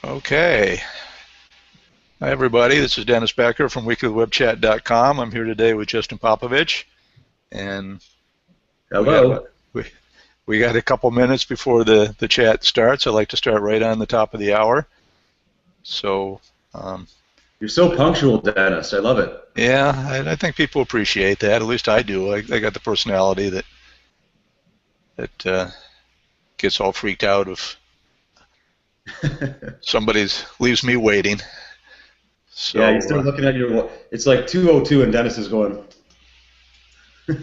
Okay. Hi, everybody. This is Dennis Becker from weeklywebchat.com. I'm here today with Justin Popovich, and we got Hello. about we got a couple minutes before the chat starts. I like to start right on the top of the hour. So, You're so punctual, Dennis. I love it. yeah, I think people appreciate that. At least I do. I got the personality that gets all freaked out if somebody leaves me waiting. Yeah, you So, start looking at your. It's like 2:02, and Dennis is going.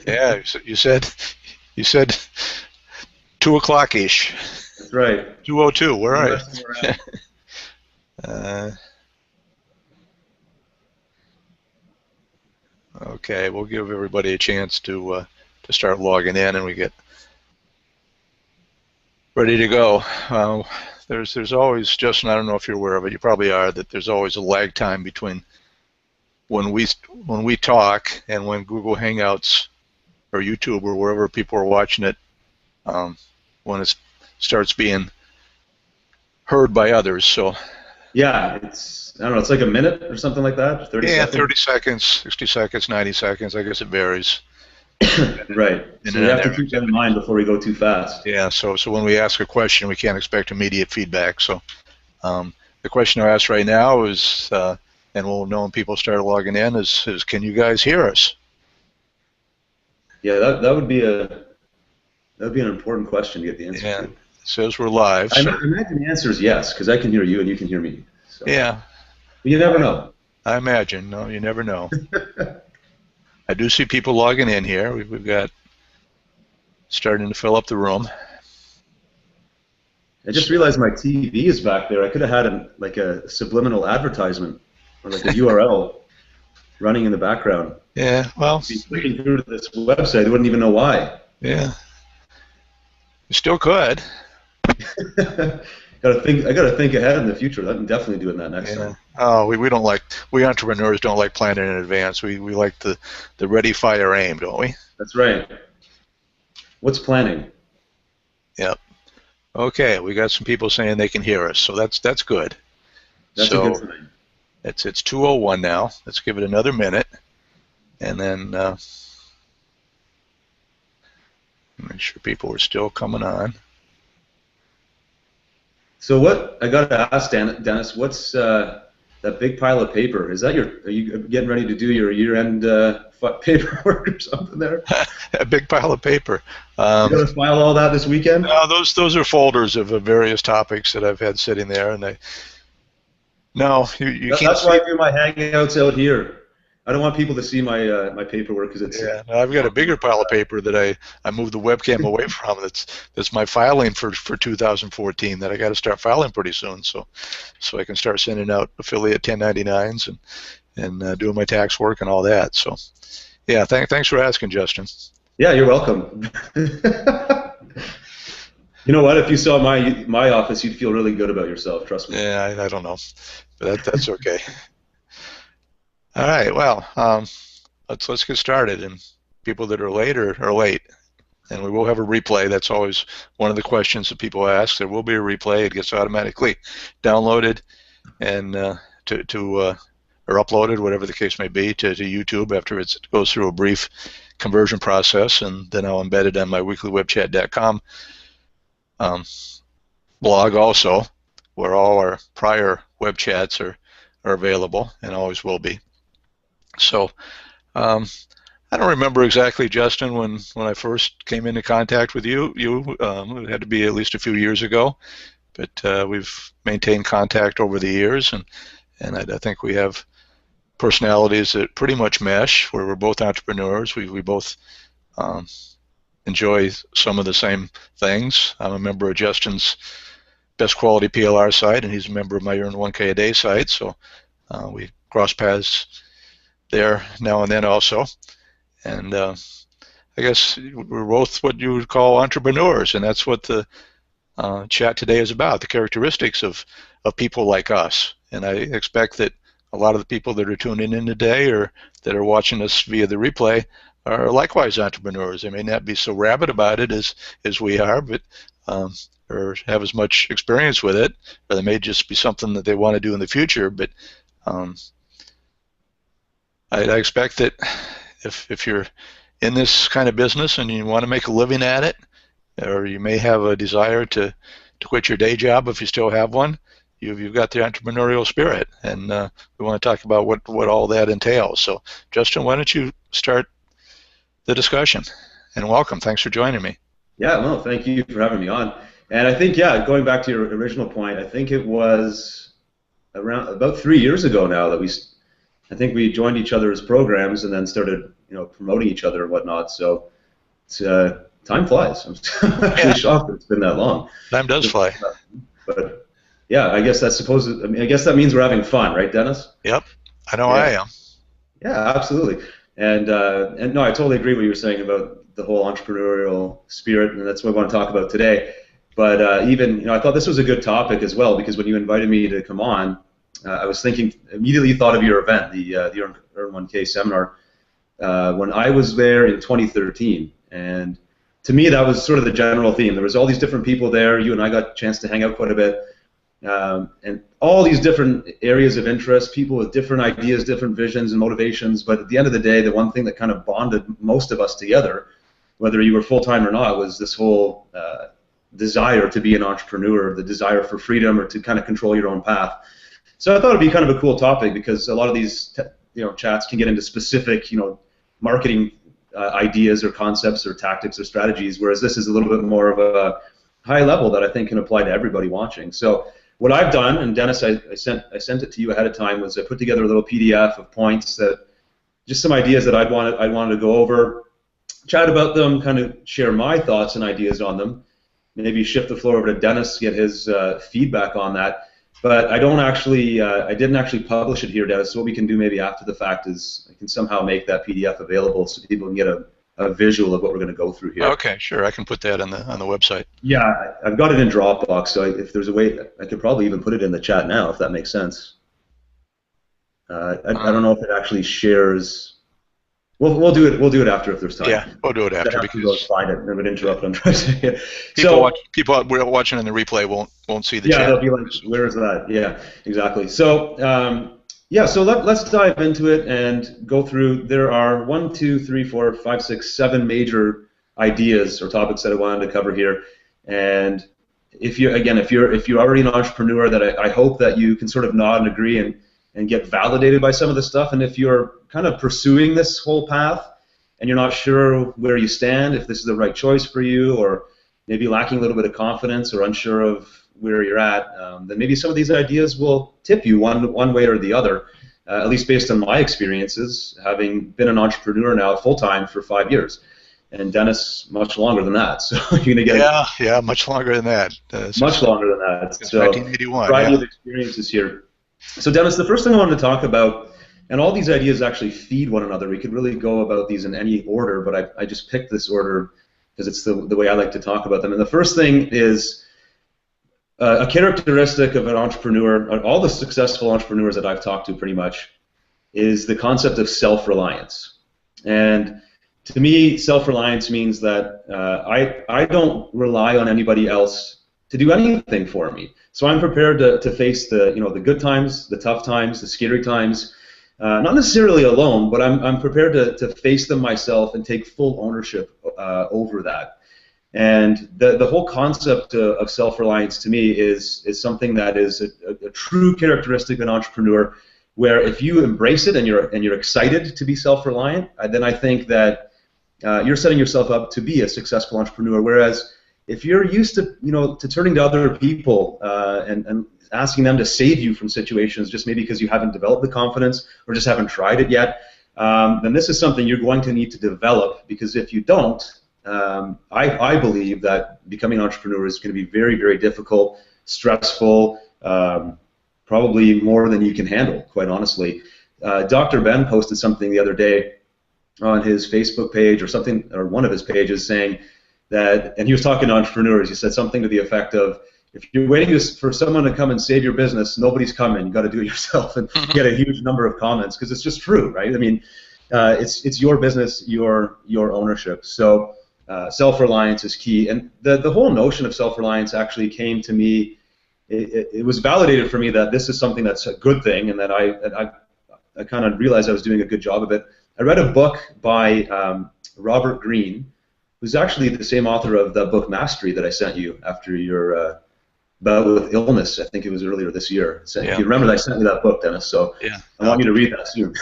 yeah, you said 2 o'clock ish. That's right. 2:02. Where No are you? messing around. uh, okay, we'll give everybody a chance to start logging in, and we get ready to go. There's always, Justin, I don't know if you're aware of it. You probably are, that there's always a lag time between when we talk and when Google Hangouts or YouTube or wherever people are watching it, when it starts being heard by others. So Yeah, I don't know. It's like a minute or something like that. 30 yeah, seconds. 30 seconds, 60 seconds, 90 seconds. I guess it varies. Right. So we Internet have to keep that in mind before we go too fast. Yeah, so when we ask a question, we can't expect immediate feedback. So the question I asked right now is, and we'll know when people start logging in, is can you guys hear us? Yeah, that would be an important question to get the answer Yeah, to. it says we're live. I So imagine the answer is yes, because I can hear you and you can hear me. So, yeah, but you never know. I imagine. No, you never know. I do see people logging in here. We've got starting to fill up the room. I just realized my TV is back there. I could have had like a subliminal advertisement or like a URL running in the background. Yeah, well, If you clicking through to this website, they wouldn't even know why. yeah, you still could. I gotta think ahead in the future. I'm definitely doing that next Yeah. time. Oh, we don't like, we entrepreneurs don't like planning in advance. We like the ready, fire, aim, don't we? That's right. What's planning? Yep. Okay, we got some people saying they can hear us, so that's good. That's a good So sign. it's 2:01 now. Let's give it another minute, and then make sure people are still coming on. So what I gotta ask Dennis, what's that big pile of paper? Is that are you getting ready to do your year-end paperwork or something there? A big pile of paper. You gotta file all that this weekend? No, those are folders of various topics that I've had sitting there, and no, you can't That's see. why I do my hangouts out here. I don't want people to see my my paperwork because it's. Yeah, no, I've got a bigger pile of paper that I moved the webcam away from. That's my filing for 2014 that I got to start filing pretty soon, so I can start sending out affiliate 1099s and doing my tax work and all that. So yeah, thanks for asking, Justin. Yeah, you're welcome. You know what? If you saw my office, you'd feel really good about yourself. Trust me. Yeah, I don't know, but that's okay. All right, well, let's get started. And people that are late are late. And we will have a replay. That's always one of the questions that people ask. There will be a replay. It gets automatically downloaded and or uploaded, whatever the case may be, to YouTube after it goes through a brief conversion process, and then I'll embed it on my weeklywebchat.com blog also, where all our prior web chats are available and always will be. So I don't remember exactly, Justin, when I first came into contact with you. It had to be at least a few years ago, but we've maintained contact over the years, and I think we have personalities that pretty much mesh, where we're both entrepreneurs. We both enjoy some of the same things. I'm a member of Justin's Best Quality PLR site, and he's a member of my Earn 1K a Day site, so we cross paths there now and then also. And I guess we're both what you would call entrepreneurs, and that's what the chat today is about, the characteristics of people like us. And I expect that a lot of the people that are tuning in today or that are watching us via the replay are likewise entrepreneurs. They may not be so rabid about it as we are, but um, or have as much experience with it, or they may just be something that they want to do in the future. But um, I expect that if you're in this kind of business and you want to make a living at it, or you may have a desire to quit your day job if you still have one, you've got the entrepreneurial spirit, and we want to talk about what all that entails. So, Justin, why don't you start the discussion? And welcome. Thanks for joining me. Yeah, no, thank you for having me on. And I think, yeah, going back to your original point, I think it was around about 3 years ago now that I think we joined each other's programs and then started, promoting each other and whatnot. So it's time flies. I'm actually shocked that it's been that long. Time does fly. But yeah, I guess I guess that means we're having fun, right, Dennis? Yep, I know. Yeah. I am. Yeah, absolutely. And no, I totally agree with what you were saying about the whole entrepreneurial spirit, and that's what I want to talk about today. But even, I thought this was a good topic as well, because when you invited me to come on, I was immediately thought of your event, the Earn 1K seminar, when I was there in 2013. And to me, that was sort of the general theme. There was all these different people there. You and I got a chance to hang out quite a bit. And all these different areas of interest, people with different ideas, different visions and motivations. But at the end of the day, the one thing that kind of bonded most of us together, whether you were full-time or not, was this whole desire to be an entrepreneur, the desire for freedom or to kind of control your own path. So I thought it'd be kind of a cool topic, because a lot of these chats can get into specific marketing ideas or concepts or tactics or strategies, whereas this is a little bit more of a high level that I think can apply to everybody watching. So what I've done, and Dennis, I sent it to you ahead of time, was I put together a little PDF of points, that just some ideas that I wanted to go over, chat about them, kind of share my thoughts and ideas on them, maybe shift the floor over to Dennis to get his feedback on that. But I didn't actually publish it here, Dennis. So what we can do maybe after the fact is I can somehow make that PDF available so people can get a visual of what we're going to go through here. Okay, sure. I can put that on the website. Yeah, I've got it in Dropbox, so if there's a way, I could probably even put it in the chat now, if that makes sense. I don't know if it actually shares. We'll do it after if there's time. Yeah, we'll do it after, because go find it. It would interrupt what I'm trying to say. People watching in the replay won't see the chat. Yeah, they'll be like, "Where is that?" Yeah, exactly. So so let's dive into it and go through. There are 1, 2, 3, 4, 5, 6, 7 major ideas or topics that I wanted to cover here. And if you're already an entrepreneur, that I hope that you can sort of nod and agree and get validated by some of the stuff. And if you're kind of pursuing this whole path and you're not sure where you stand, if this is the right choice for you, or maybe lacking a little bit of confidence or unsure of where you're at, then maybe some of these ideas will tip you one way or the other, at least based on my experiences, having been an entrepreneur now full-time for 5 years. And Dennis, much longer than that. So you're going to get much longer than that. Much longer than that. So 1981. Variety of experiences here. So Dennis, the first thing I wanted to talk about, and all these ideas actually feed one another. We could really go about these in any order, but I just picked this order because it's the way I like to talk about them. And the first thing is a characteristic of an entrepreneur, all the successful entrepreneurs that I've talked to pretty much, is the concept of self-reliance. And to me, self-reliance means that I don't rely on anybody else to do anything for me. So I'm prepared to face the good times, the tough times, the scary times, not necessarily alone, but I'm prepared to face them myself and take full ownership over that. And the whole concept of self-reliance to me is something that is a true characteristic of an entrepreneur, where if you embrace it and you're excited to be self-reliant, then I think that you're setting yourself up to be a successful entrepreneur. Whereas if you're used to turning to other people and asking them to save you from situations just maybe because you haven't developed the confidence or just haven't tried it yet, then this is something you're going to need to develop, because if you don't, I believe that becoming an entrepreneur is going to be very, very difficult, stressful, probably more than you can handle, quite honestly. Dr. Ben posted something the other day on his Facebook page or something, or one of his pages, saying that, and he was talking to entrepreneurs, he said something to the effect of, if you're waiting for someone to come and save your business, nobody's coming. You got to do it yourself. And you get a huge number of comments, because it's just true, right? I mean, it's your business, your ownership. So self-reliance is key. And the whole notion of self-reliance actually came to me, it was validated for me that this is something that's a good thing, and that I kind of realized I was doing a good job of it. I read a book by Robert Greene, who's actually the same author of the book Mastery that I sent you after your bout with illness. I think it was earlier this year. So if you remember, I sent you that book, Dennis, so I want you to read that soon.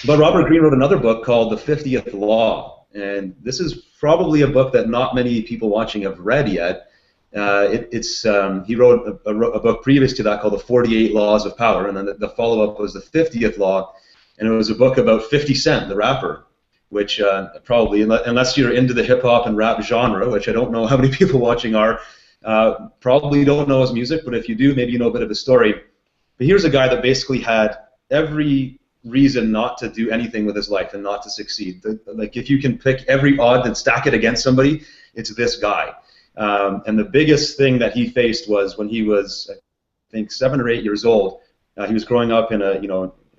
But Robert Greene wrote another book called The 50th Law, and this is probably a book that not many people watching have read yet. He wrote a book previous to that called The 48 Laws of Power, and then the follow-up was The 50th Law, and it was a book about 50 Cent, the rapper, which probably, unless you're into the hip-hop and rap genre, which I don't know how many people watching are, probably don't know his music, but if you do, maybe you know a bit of his story. But here's a guy that basically had every reason not to do anything with his life and not to succeed. Like, if you can pick every odd and stack it against somebody, it's this guy. And the biggest thing that he faced was when he was, I think, 7 or 8 years old. He was growing up in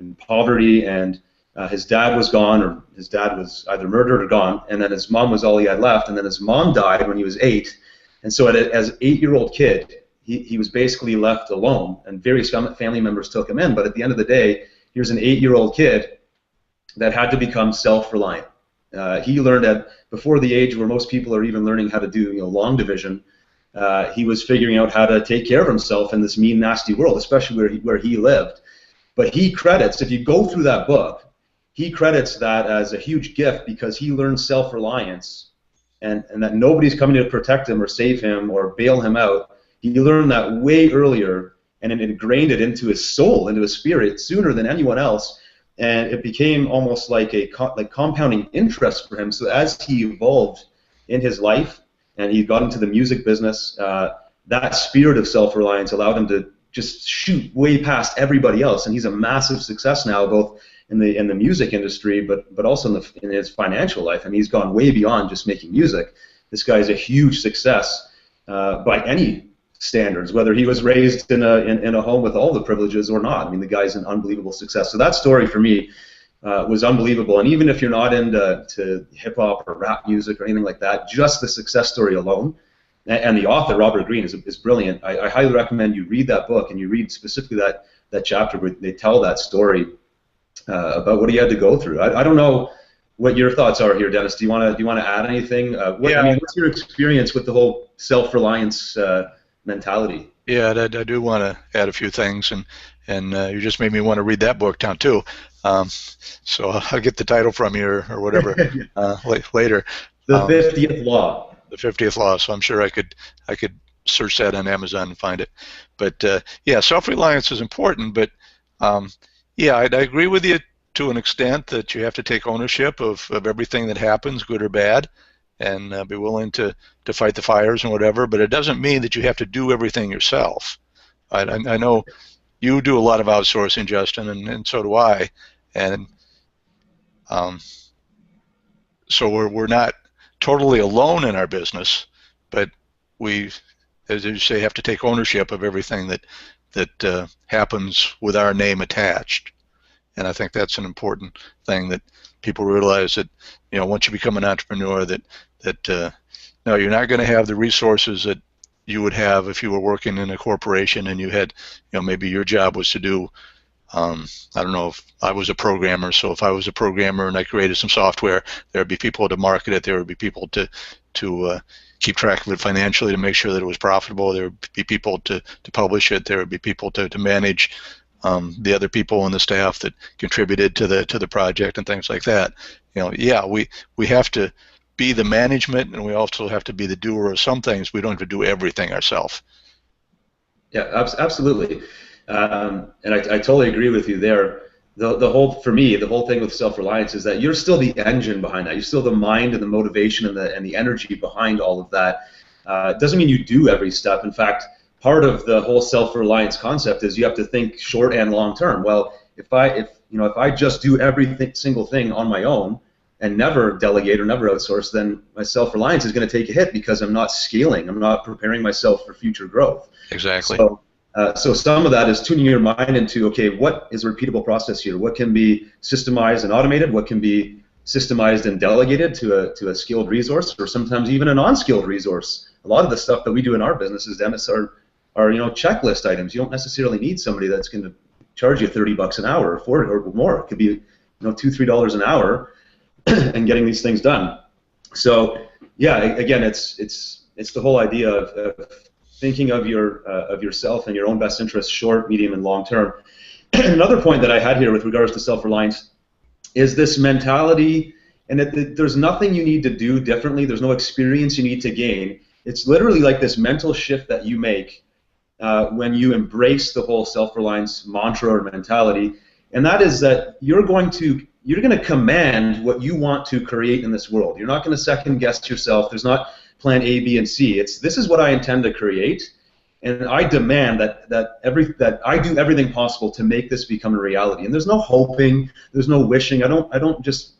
in poverty, and his dad was gone, or his dad was either murdered or gone, and then his mom was all he had left, and then his mom died when he was 8. And so as an 8-year-old kid, he was basically left alone, and various family members took him in. But at the end of the day, here's an 8-year-old kid that had to become self-reliant. He learned before the age where most people are even learning how to do long division. He was figuring out how to take care of himself in this mean, nasty world, especially where he lived. But he credits, if you go through that book, he credits that as a huge gift because he learned self-reliance, and that nobody's coming to protect him or save him or bail him out. He learned that way earlier, and it ingrained it into his soul, into his spirit, sooner than anyone else. And it became almost like a compounding interest for him. So as he evolved in his life and he got into the music business, that spirit of self-reliance allowed him to just shoot way past everybody else. And he's a massive success now, both in the music industry, but also in his financial life. I mean, he's gone way beyond just making music. This guy is a huge success by any standards, whether he was raised in a home with all the privileges or not. I mean, the guy's an unbelievable success. So that story for me was unbelievable. And even if you're not into hip-hop or rap music or anything like that, just the success story alone, and the author, Robert Greene, is brilliant. I highly recommend you read that book, and you read specifically that chapter where they tell that story about what he had to go through. I don't know what your thoughts are here, Dennis. Do you want to add anything? I mean, what's your experience with the whole self-reliance mentality? Yeah, I do want to add a few things, and you just made me want to read that book down too. So I'll get the title from you or whatever later. The 50th Law. The 50th Law. So I'm sure I could search that on Amazon and find it. But yeah, self-reliance is important. But yeah, I agree with you to an extent that you have to take ownership of everything that happens, good or bad, and be willing to fight the fires and whatever, but it doesn't mean that you have to do everything yourself. I know you do a lot of outsourcing, Justin, and so do I, and so we're not totally alone in our business, but we, as you say, have to take ownership of everything that happens with our name attached. And I think that's an important thing, that people realize that, once you become an entrepreneur, that no, you're not going to have the resources that you would have if you were working in a corporation and you had, maybe your job was to do, I don't know, if I was a programmer, so if I was a programmer and I created some software, there would be people to market it, there would be people to keep track of it financially to make sure that it was profitable, there would be people to publish it, there would be people to manage the other people on the staff that contributed to the project and things like that. Yeah, we have to be the management, and we also have to be the doer of some things. We don't have to do everything ourselves. Yeah, absolutely. And I totally agree with you there. For me, the whole thing with self-reliance is that you're still the engine behind that. You're still the mind and the motivation and the energy behind all of that. It doesn't mean you do every step. In fact, part of the whole self-reliance concept is you have to think short and long term. Well, if I just do every single thing on my own and never delegate or never outsource, then my self-reliance is going to take a hit because I'm not scaling. I'm not preparing myself for future growth. Exactly. So some of that is tuning your mind into, okay, what is a repeatable process here? What can be systemized and automated? What can be systemized and delegated to a skilled resource, or sometimes even a non-skilled resource. A lot of the stuff that we do in our businesses, Dennis, are checklist items. You don't necessarily need somebody that's going to charge you $30 an hour or $40 or more. It could be $2-3 an hour and getting these things done. So yeah, again, it's the whole idea of thinking of yourself and your own best interests, short, medium, and long term. Another point that I had here with regards to self-reliance is this mentality, and there's nothing you need to do differently. There's no experience you need to gain. It's literally like this mental shift that you make when you embrace the whole self-reliance mantra or mentality, and that is that you're going to command what you want to create in this world. You're not going to second guess yourself. There's not plan A, B, and C. This is what I intend to create, and I demand that I do everything possible to make this become a reality. And there's no hoping, there's no wishing. I don't just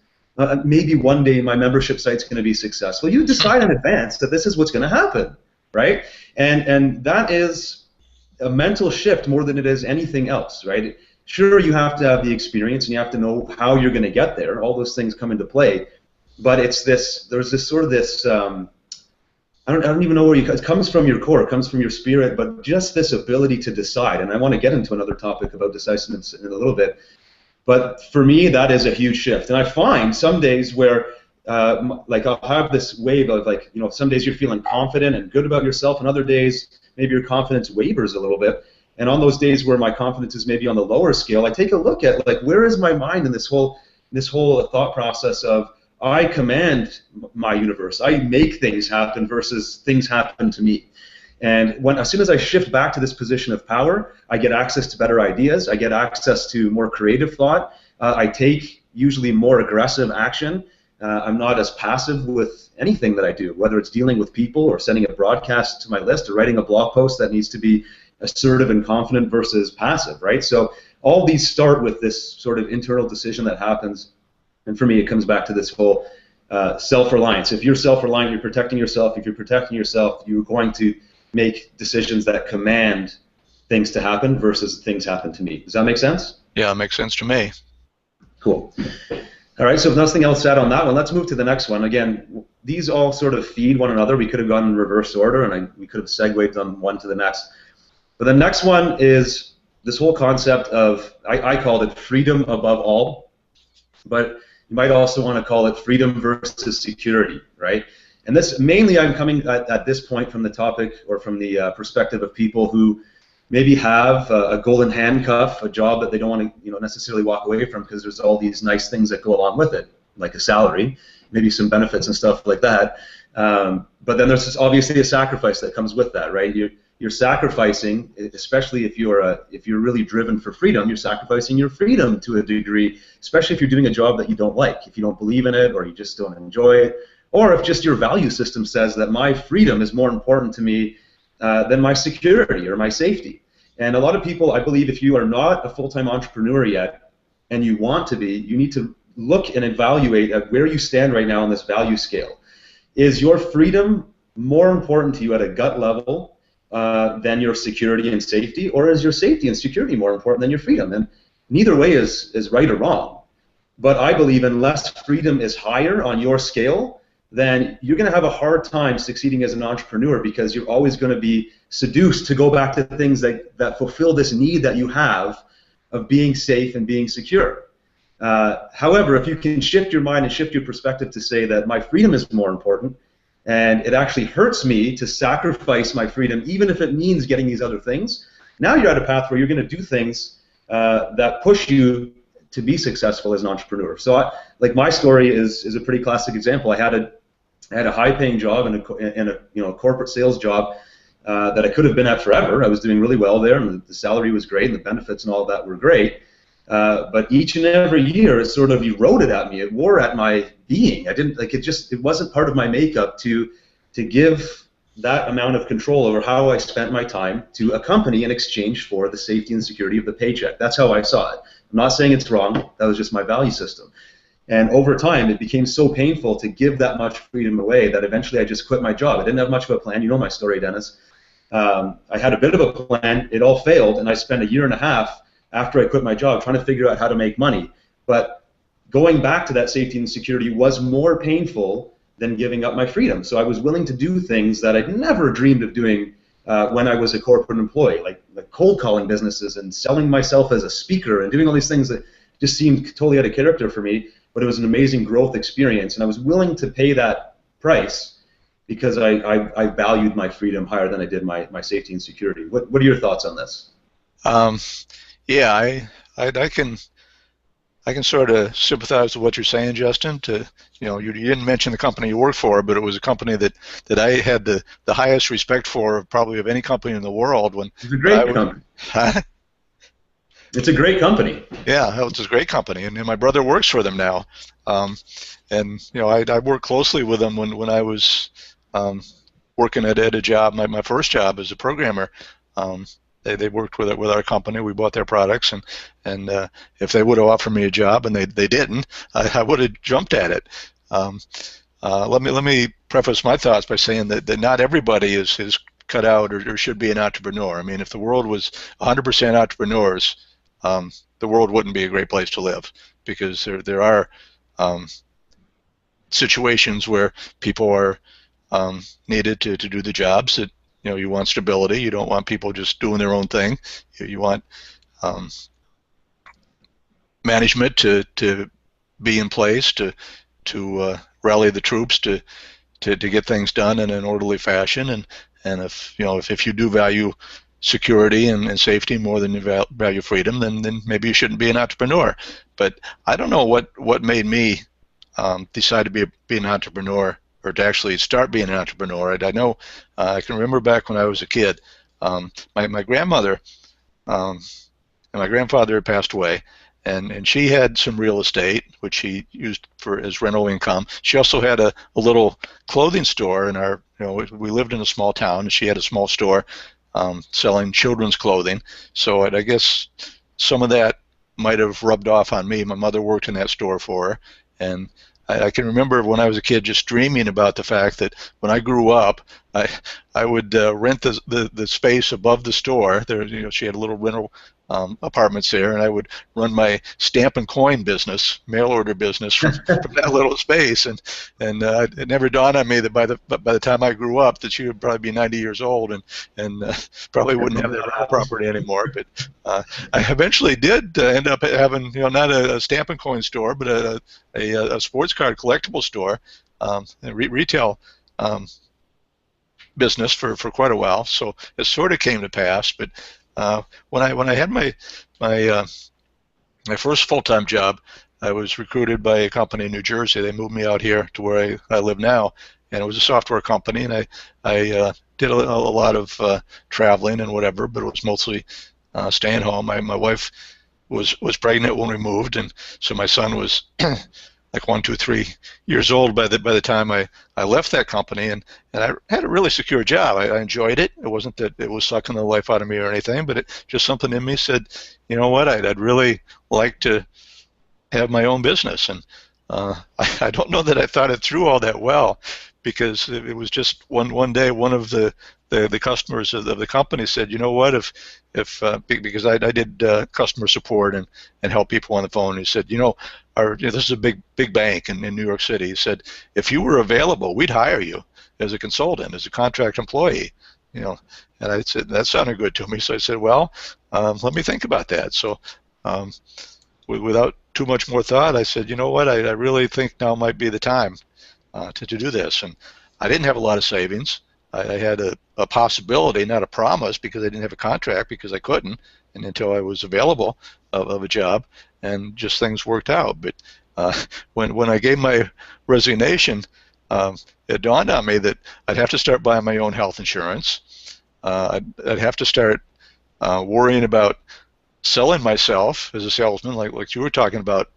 maybe one day my membership site's going to be successful. You decide in advance that this is what's going to happen, right? And that is a mental shift more than it is anything else, right? Sure, you have to have the experience and you have to know how you're going to get there. All those things come into play, but there's this sort of this. I don't even know where it comes from. Your core, it comes from your spirit, but just this ability to decide. And I want to get into another topic about decisiveness in a little bit. But for me, that is a huge shift. And I find some days where, like, I'll have this wave of, like, some days you're feeling confident and good about yourself, and other days maybe your confidence wavers a little bit. And on those days where my confidence is maybe on the lower scale, I take a look at, like, where is my mind in this whole thought process of I command my universe, I make things happen versus things happen to me. And as soon as I shift back to this position of power, I get access to better ideas, I get access to more creative thought, I take usually more aggressive action. I'm not as passive with anything that I do, whether it's dealing with people or sending a broadcast to my list or writing a blog post that needs to be assertive and confident versus passive, right? So all these start with this sort of internal decision that happens. And for me, it comes back to this whole self-reliance. If you're self-reliant, you're protecting yourself. If you're protecting yourself, you're going to make decisions that command things to happen versus things happen to me. Does that make sense? Yeah, it makes sense to me. Cool. All right, so if nothing else said on that one, let's move to the next one. Again, these all sort of feed one another. We could have gone in reverse order, and we could have segued from one to the next. But the next one is this whole concept of, I called it freedom above all, but you might also want to call it freedom versus security, right? And this, mainly I'm coming at this point from the topic or from the perspective of people who maybe have a golden handcuff, a job that they don't want to necessarily walk away from because there's all these nice things that go along with it, like a salary, maybe some benefits and stuff like that. But then there's obviously a sacrifice that comes with that, right? You're sacrificing, especially if you're really driven for freedom, you're sacrificing your freedom to a degree, especially if you're doing a job that you don't like, if you don't believe in it or you just don't enjoy it, or if just your value system says that my freedom is more important to me than my security or my safety. And a lot of people, I believe, if you are not a full-time entrepreneur yet and you want to be, you need to look and evaluate at where you stand right now on this value scale. Is your freedom more important to you at a gut level than your security and safety, or is your safety and security more important than your freedom? And neither way is right or wrong. But I believe unless freedom is higher on your scale, then you're going to have a hard time succeeding as an entrepreneur because you're always going to be seduced to go back to things that fulfill this need that you have of being safe and being secure. However, if you can shift your mind and shift your perspective to say that my freedom is more important, and it actually hurts me to sacrifice my freedom, even if it means getting these other things, now you're at a path where you're going to do things that push you to be successful as an entrepreneur. So, like, my story is a pretty classic example. I had a high-paying job in a corporate sales job that I could have been at forever. I was doing really well there, and the salary was great, and the benefits and all of that were great. But each and every year, it sort of eroded at me. It wore at my being. It wasn't part of my makeup to give that amount of control over how I spent my time to a company in exchange for the safety and security of the paycheck. That's how I saw it. I'm not saying it's wrong. That was just my value system. And over time, it became so painful to give that much freedom away that eventually I just quit my job. I didn't have much of a plan. You know my story, Dennis. I had a bit of a plan. It all failed, and I spent a year and a half after I quit my job trying to figure out how to make money. But going back to that safety and security was more painful than giving up my freedom. So I was willing to do things that I'd never dreamed of doing when I was a corporate employee, like cold calling businesses and selling myself as a speaker and doing all these things that just seemed totally out of character for me. But it was an amazing growth experience, and I was willing to pay that price because I valued my freedom higher than I did my safety and security. What are your thoughts on this? Yeah, I can sort of sympathize with what you're saying, Justin. You didn't mention the company you work for, but it was a company that I had the highest respect for, probably of any company in the world. It's a great company. It's a great company. Yeah, it's a great company, and my brother works for them now. And I worked closely with them when I was working at a job, my first job as a programmer. They worked with our company. We bought their products, and if they would have offered me a job, and they didn't, I would have jumped at it. Let me preface my thoughts by saying that not everybody is cut out or should be an entrepreneur. I mean, if the world was 100% entrepreneurs, the world wouldn't be a great place to live, because there are situations where people are needed to do the jobs that you want stability. You don't want people just doing their own thing. You want management to be in place to rally the troops to get things done in an orderly fashion. And if you do value security and safety more than you value freedom, then maybe you shouldn't be an entrepreneur. But I don't know what made me decide to be an entrepreneur, or to actually start being an entrepreneur. I know I can remember back when I was a kid, my grandmother and my grandfather had passed away, and she had some real estate which she used as rental income. She also had a little clothing store we lived in a small town, and she had a small store selling children's clothing. So I guess some of that might have rubbed off on me. My mother worked in that store for her, and I can remember when I was a kid just dreaming about the fact that when I grew up, I would rent the space above the store. There, she had a little rental apartments there, and I would run my stamp and coin business, mail order business from that little space. And it never dawned on me that by the time I grew up, that she would probably be 90 years old and probably wouldn't have that rental property anymore. But I eventually did end up having not a stamp and coin store, but a sports card collectible store, a retail business for quite a while. So it sort of came to pass. But when I had my first full-time job, I was recruited by a company in New Jersey. They moved me out here to where I live now, and it was a software company. And I did a lot of traveling and whatever, but it was mostly staying home. My wife was pregnant when we moved, and so my son was like 1, 2, 3 years old by the time I left that company, and I had a really secure job. I enjoyed it. It wasn't that it was sucking the life out of me or anything, but it just something in me said, you know what, I'd really like to have my own business. And I don't know that I thought it through all that well, because it was just one day one of the customers of the company said, you know what, if because I did customer support and help people on the phone. He said, this is a big bank in New York City. He said, if you were available, we'd hire you as a consultant, as a contract employee. And I said, that sounded good to me. So I said, well, let me think about that. So without too much more thought, I said, you know what, I really think now might be the time to do this. And I didn't have a lot of savings. I had a possibility, not a promise, because I didn't have a contract, because I couldn't, and until I was available of a job, and just things worked out. But when I gave my resignation, it dawned on me that I'd have to start buying my own health insurance. I'd have to start worrying about selling myself as a salesman, like you were talking about,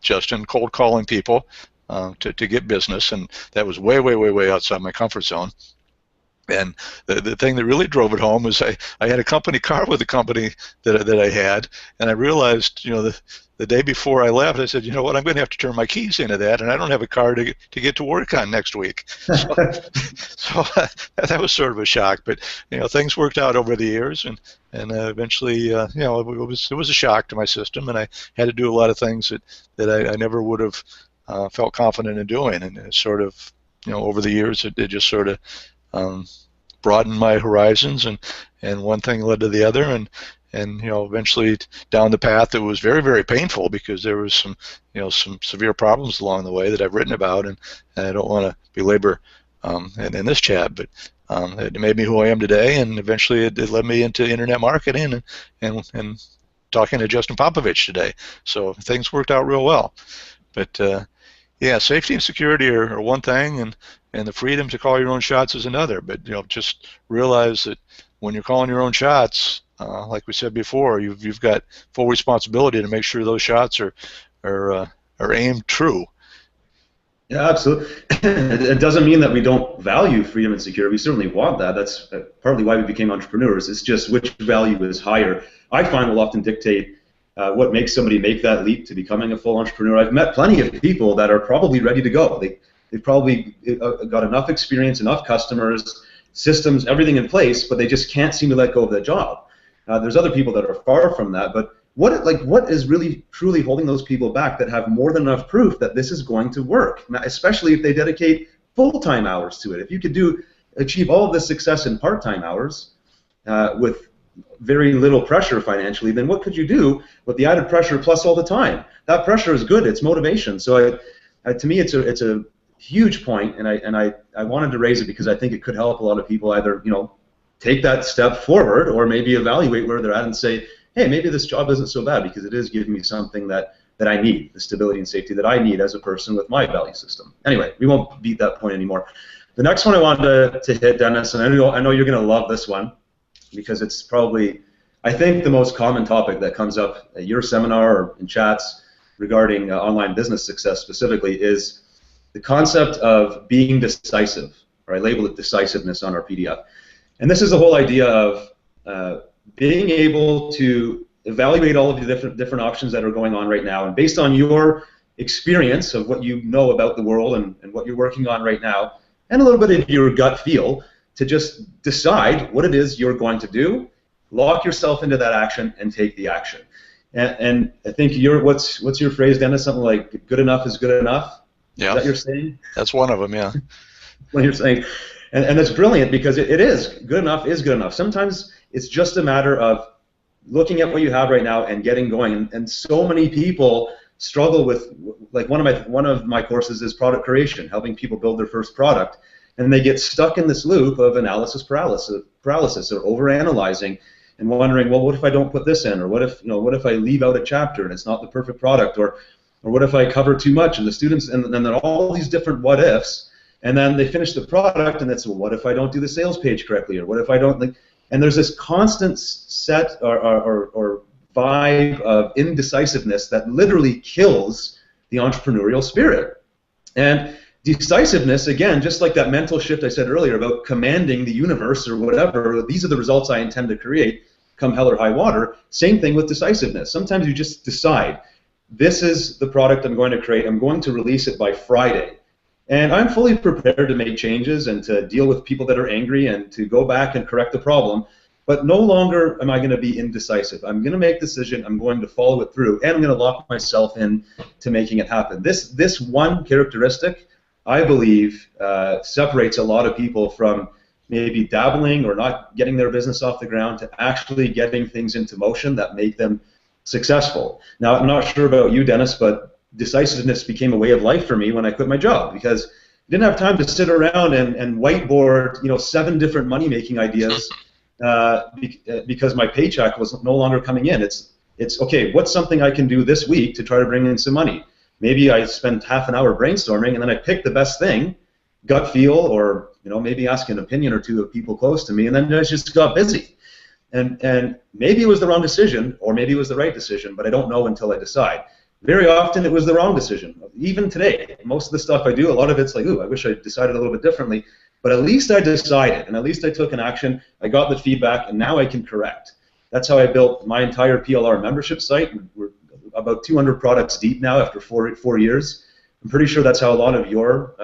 Justin, cold calling people to get business, and that was way outside my comfort zone. And the thing that really drove it home was I had a company car with the company that I had, and I realized, the day before I left, I said, you know what, I'm going to have to turn my keys into that, and I don't have a car to get to work on next week. So that was sort of a shock, but things worked out over the years, and eventually, it was a shock to my system, and I had to do a lot of things that I never would have felt confident in doing, and it sort of, over the years, it just sort of broadened my horizons, and one thing led to the other, and eventually down the path it was very, very painful, because there was some severe problems along the way that I've written about, and I don't want to belabor in this chat, but it made me who I am today, and eventually it led me into internet marketing and talking to Justin Popovich today. So things worked out real well. But yeah, safety and security are one thing, and the freedom to call your own shots is another. But just realize that when you're calling your own shots, like we said before, you've got full responsibility to make sure those shots are aimed true. Yeah, absolutely. It doesn't mean that we don't value freedom and security. We certainly want that. That's partly why we became entrepreneurs. It's just which value is higher. I find will often dictate what makes somebody make that leap to becoming a full entrepreneur. I've met plenty of people that are probably ready to go. They've probably got enough experience, enough customers, systems, everything in place, but they just can't seem to let go of that job. There's other people that are far from that, but what is really truly holding those people back that have more than enough proof that this is going to work, especially if they dedicate full-time hours to it? If you could achieve all of this success in part-time hours with very little pressure financially, then what could you do with the added pressure plus all the time? That pressure is good. It's motivation. So to me, it's a huge point, and I wanted to raise it because I think it could help a lot of people either take that step forward, or maybe evaluate where they're at and say, hey, maybe this job isn't so bad because it is giving me something that I need, the stability and safety that I need as a person with my value system. Anyway, we won't beat that point anymore. The next one I wanted to hit, Dennis, and I know you're going to love this one because it's probably, I think, the most common topic that comes up at your seminar or in chats regarding online business success specifically, is the concept of being decisive, or I label it decisiveness on our PDF. And this is the whole idea of being able to evaluate all of the different options that are going on right now, and based on your experience of what you know about the world and what you're working on right now, and a little bit of your gut feel, to just decide what it is you're going to do, lock yourself into that action, and take the action. And I think what's your phrase, Dennis? Something like good enough is good enough? Yeah. Is that you're saying? That's one of them, yeah. What you're saying. And it's brilliant, because it is. Good enough is good enough. Sometimes it's just a matter of looking at what you have right now and getting going. And so many people struggle with, like one of my courses is product creation, helping people build their first product. And they get stuck in this loop of analysis paralysis or overanalyzing and wondering, well, what if I don't put this in? Or what if I leave out a chapter and it's not the perfect product? Or what if I cover too much? And the students, and then there are all these different what ifs. And then they finish the product, and it's, well, what if I don't do the sales page correctly, or what if I don't, and there's this constant set or vibe of indecisiveness that literally kills the entrepreneurial spirit. And decisiveness, again, just like that mental shift I said earlier about commanding the universe or whatever, these are the results I intend to create, come hell or high water. Same thing with decisiveness. Sometimes you just decide, this is the product I'm going to create, I'm going to release it by Friday. And I'm fully prepared to make changes and to deal with people that are angry and to go back and correct the problem. But no longer am I going to be indecisive. I'm going to make a decision. I'm going to follow it through, and I'm going to lock myself in to making it happen. This one characteristic, I believe, separates a lot of people from maybe dabbling or not getting their business off the ground to actually getting things into motion that make them successful. Now, I'm not sure about you, Dennis, but decisiveness became a way of life for me when I quit my job, because I didn't have time to sit around and whiteboard 7 different money-making ideas because my paycheck was no longer coming in. It's okay, what's something I can do this week to try to bring in some money? Maybe I spend half an hour brainstorming, and then I pick the best thing, gut feel, or maybe ask an opinion or two of people close to me, and then I just got busy. And maybe it was the wrong decision, or maybe it was the right decision, but I don't know until I decide. Very often it was the wrong decision. Even today, most of the stuff I do, a lot of it's like, ooh, I wish I decided a little bit differently. But at least I decided, and at least I took an action. I got the feedback, and now I can correct. That's how I built my entire PLR membership site. about 200 products deep now after four years. I'm pretty sure that's how a lot of your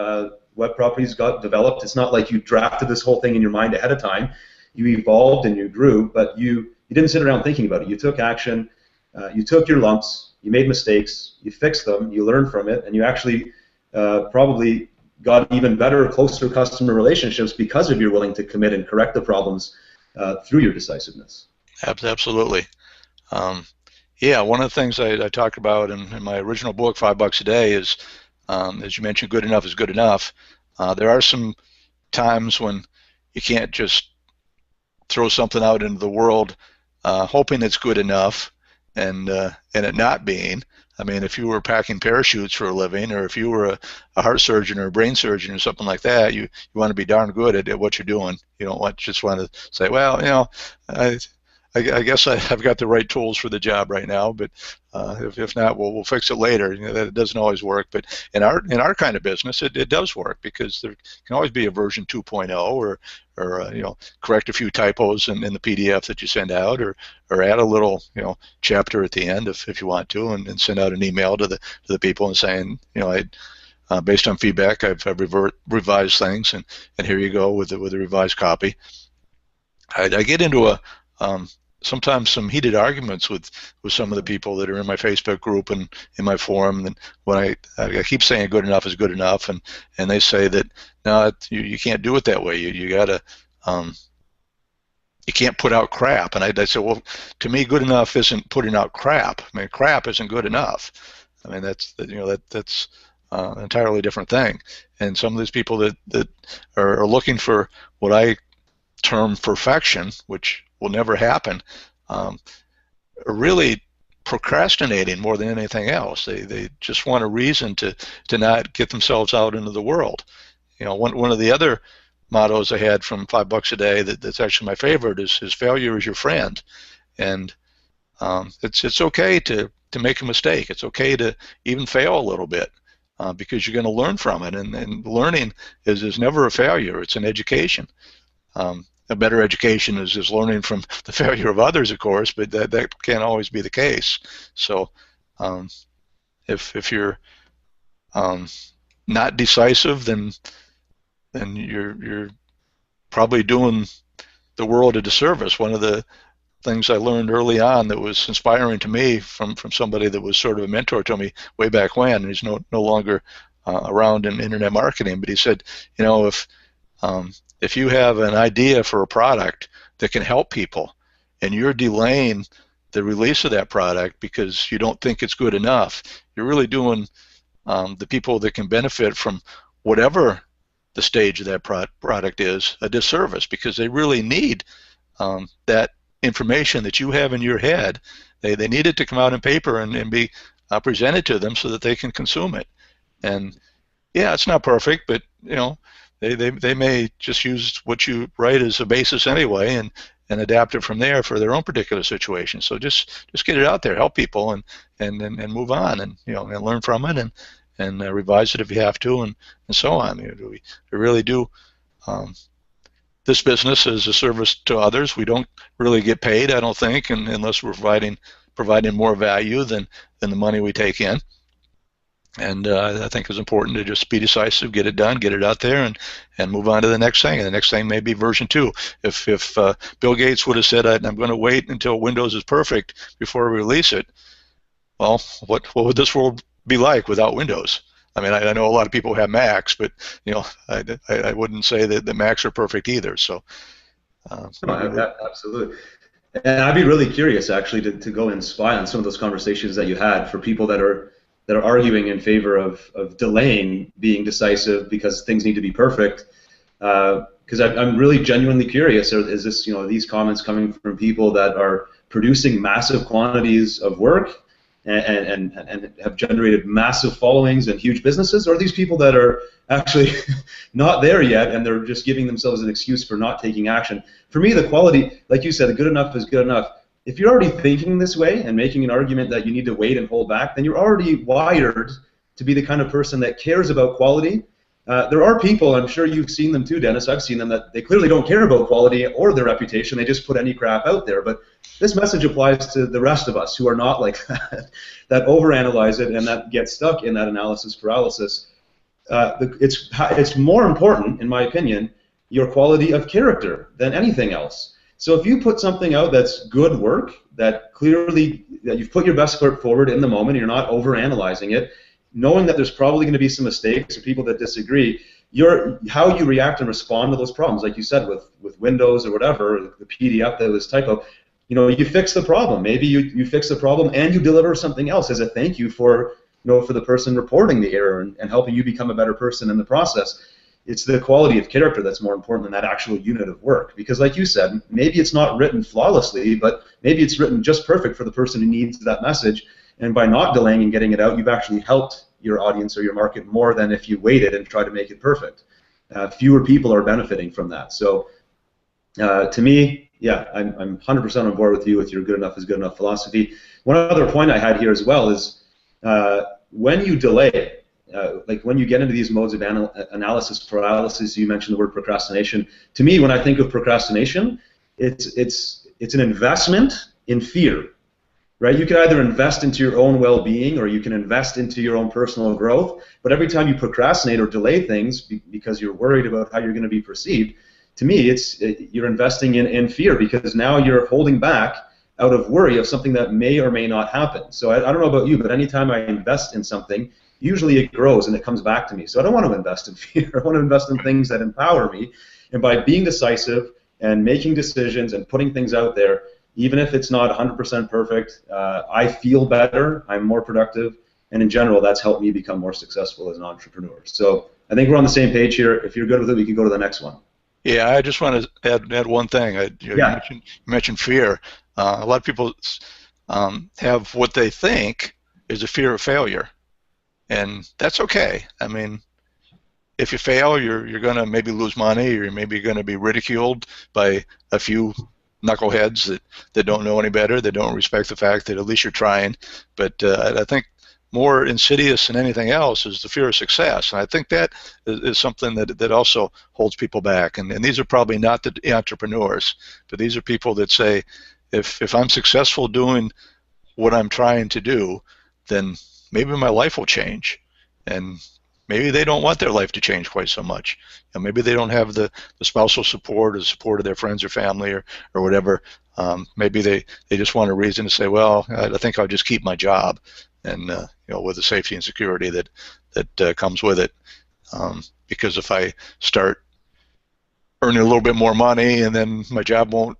web properties got developed. It's not like you drafted this whole thing in your mind ahead of time. You evolved and you grew, but you didn't sit around thinking about it. You took action, you took your lumps, you made mistakes, you fixed them, you learned from it, and you actually probably got even better, closer customer relationships because of your willing to commit and correct the problems through your decisiveness. Absolutely. Yeah, one of the things I talked about in my original book, $5 a Day, is, as you mentioned, good enough is good enough. There are some times when you can't just throw something out into the world hoping it's good enough and it not being. I mean, if you were packing parachutes for a living, or if you were a heart surgeon or a brain surgeon or something like that, you want to be darn good at what you're doing. You don't just want to say, well, I guess I've got the right tools for the job right now, but if not, we'll fix it later. That doesn't always work, but in our kind of business, it does work, because there can always be a version 2.0, or correct a few typos in the PDF that you send out, or add a little chapter at the end if you want to, and send out an email to the people and saying, based on feedback, I've revised things, and here you go with the revised copy. I get into sometimes some heated arguments with some of the people that are in my Facebook group and in my forum, and when I keep saying good enough is good enough, and they say that no, you can't do it that way. You gotta you can't put out crap, and I say, well, to me, good enough isn't putting out crap. I mean, crap isn't good enough. I mean, that's an entirely different thing. And some of these people that are looking for what I term perfection, which will never happen, are really procrastinating more than anything else. They just want a reason to not get themselves out into the world. One of the other mottos I had from $5 a Day that's actually my favorite is failure is your friend. And it's okay to make a mistake. It's okay to even fail a little bit, because you're going to learn from it. And learning is never a failure. It's an education. A better education is learning from the failure of others, of course, but that can't always be the case. So if you're not decisive, then you're probably doing the world a disservice. One of the things I learned early on that was inspiring to me from somebody that was sort of a mentor to me way back when, and he's no longer around in internet marketing, but he said, if you have an idea for a product that can help people, and you're delaying the release of that product because you don't think it's good enough, you're really doing the people that can benefit from whatever the stage of that product is a disservice, because they really need that information that you have in your head. They need it to come out in paper and be presented to them so that they can consume it. And yeah, it's not perfect, but they may just use what you write as a basis anyway, and adapt it from there for their own particular situation. So just get it out there, help people, and move on, and and learn from it, and revise it if you have to, and so on. We really do this business as a service to others. We don't really get paid, I don't think, unless we're providing more value than the money we take in. And I think it's important to just be decisive, get it done, get it out there, and move on to the next thing. And the next thing may be version 2. If Bill Gates would have said, I'm going to wait until Windows is perfect before we release it, well, what would this world be like without Windows? I mean, I know a lot of people have Macs, but I wouldn't say that the Macs are perfect either. So, absolutely. And I'd be really curious, actually, to go and spy on some of those conversations that you had for people that are arguing in favor of delaying being decisive because things need to be perfect. Because I'm really genuinely curious, is this, these comments coming from people that are producing massive quantities of work and have generated massive followings and huge businesses, or are these people that are actually not there yet and they're just giving themselves an excuse for not taking action? For me, the quality, like you said, the good enough is good enough. If you're already thinking this way and making an argument that you need to wait and hold back, then you're already wired to be the kind of person that cares about quality There are people, I'm sure you've seen them too, Dennis, I've seen them, that they clearly don't care about quality or their reputation, they just put any crap out there. But this message applies to the rest of us who are not like that, that overanalyze it and that get stuck in that analysis paralysis. It's more important, in my opinion, your quality of character than anything else. So if you put something out that's good work, that clearly that you've put your best foot forward in the moment, you're not overanalyzing it, knowing that there's probably going to be some mistakes or people that disagree, how you react and respond to those problems, like you said with Windows or whatever, the PDF that was typo, you fix the problem. Maybe you fix the problem and you deliver something else as a thank you for for the person reporting the error and helping you become a better person in the process. It's the quality of character that's more important than that actual unit of work. Because like you said, maybe it's not written flawlessly, but maybe it's written just perfect for the person who needs that message. And by not delaying and getting it out, you've actually helped your audience or your market more than if you waited and tried to make it perfect. Fewer people are benefiting from that. So to me, yeah, I'm 100% on board with you with your good enough is good enough philosophy. One other point I had here as well is when you delay, like when you get into these modes of analysis paralysis, you mentioned the word procrastination. To me, when I think of procrastination, it's an investment in fear. Right? You can either invest into your own well-being or you can invest into your own personal growth, but every time you procrastinate or delay things because you're worried about how you're going to be perceived, to me, you're investing in fear because now you're holding back out of worry of something that may or may not happen. So I don't know about you, but anytime I invest in something, usually it grows and it comes back to me. So I don't want to invest in fear. I want to invest in things that empower me, and by being decisive and making decisions and putting things out there, even if it's not 100% perfect, I feel better, I'm more productive, and in general, that's helped me become more successful as an entrepreneur. So I think we're on the same page here. If you're good with it, we can go to the next one. Yeah, I just want to add one thing. You mentioned fear. A lot of people have what they think is a fear of failure, and that's okay. I mean, if you fail, you're going to maybe lose money, or you're maybe going to be ridiculed by a few knuckleheads that don't know any better, that don't respect the fact that at least you're trying. But I think more insidious than anything else is the fear of success, and I think that is something that also holds people back. And these are probably not the entrepreneurs, but these are people that say, if I'm successful doing what I'm trying to do, then maybe my life will change, and maybe they don't want their life to change quite so much. Maybe they don't have the spousal support or the support of their friends or family or whatever. Maybe they just want a reason to say, well, I think I'll just keep my job, and with the safety and security that comes with it. Because if I start earning a little bit more money, and then my job won't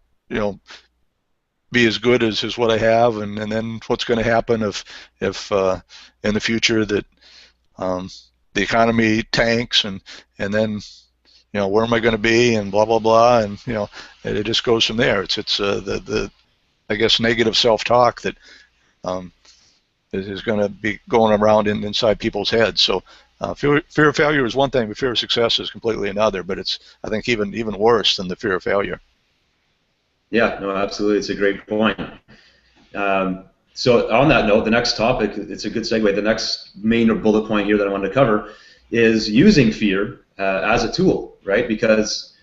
be as good as what I have, and then what's going to happen if in the future that the economy tanks, and then where am I going to be, and blah blah blah, and it just goes from there. It's the I guess negative self-talk that is going to be going around inside people's heads. So fear of failure is one thing, but fear of success is completely another. But it's, I think, even worse than the fear of failure. Yeah, no, absolutely. It's a great point. So on that note, the next topic, it's a good segue. The next main bullet point here that I wanted to cover is using fear as a tool, right? Because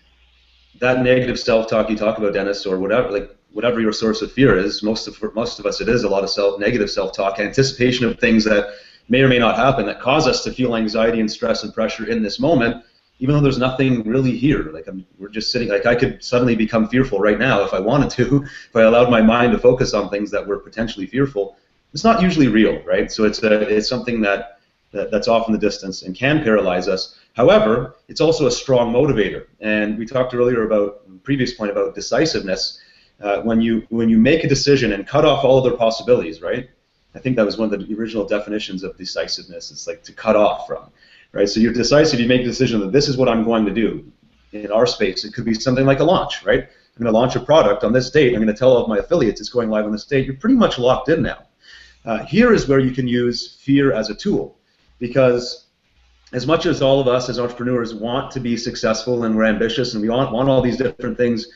that negative self-talk you talk about, Dennis, or whatever your source of fear is, most of us, it is a lot of negative self-talk, anticipation of things that may or may not happen that cause us to feel anxiety and stress and pressure in this moment, even though there's nothing really here. We're just sitting, I could suddenly become fearful right now if I wanted to, if I allowed my mind to focus on things that were potentially fearful. It's not usually real, right? So it's something that's off in the distance and can paralyze us. However, it's also a strong motivator. And we talked earlier about, previous point about decisiveness. When you make a decision and cut off all other possibilities, right? I think that was one of the original definitions of decisiveness. It's like to cut off from. Right, so you're decisive, you make a decision that this is what I'm going to do. In our space, it could be something like a launch, right? I'm going to launch a product on this date, I'm going to tell all of my affiliates it's going live on this date. You're pretty much locked in now. Here is where you can use fear as a tool, because as much as all of us as entrepreneurs want to be successful and we're ambitious and we want all these different things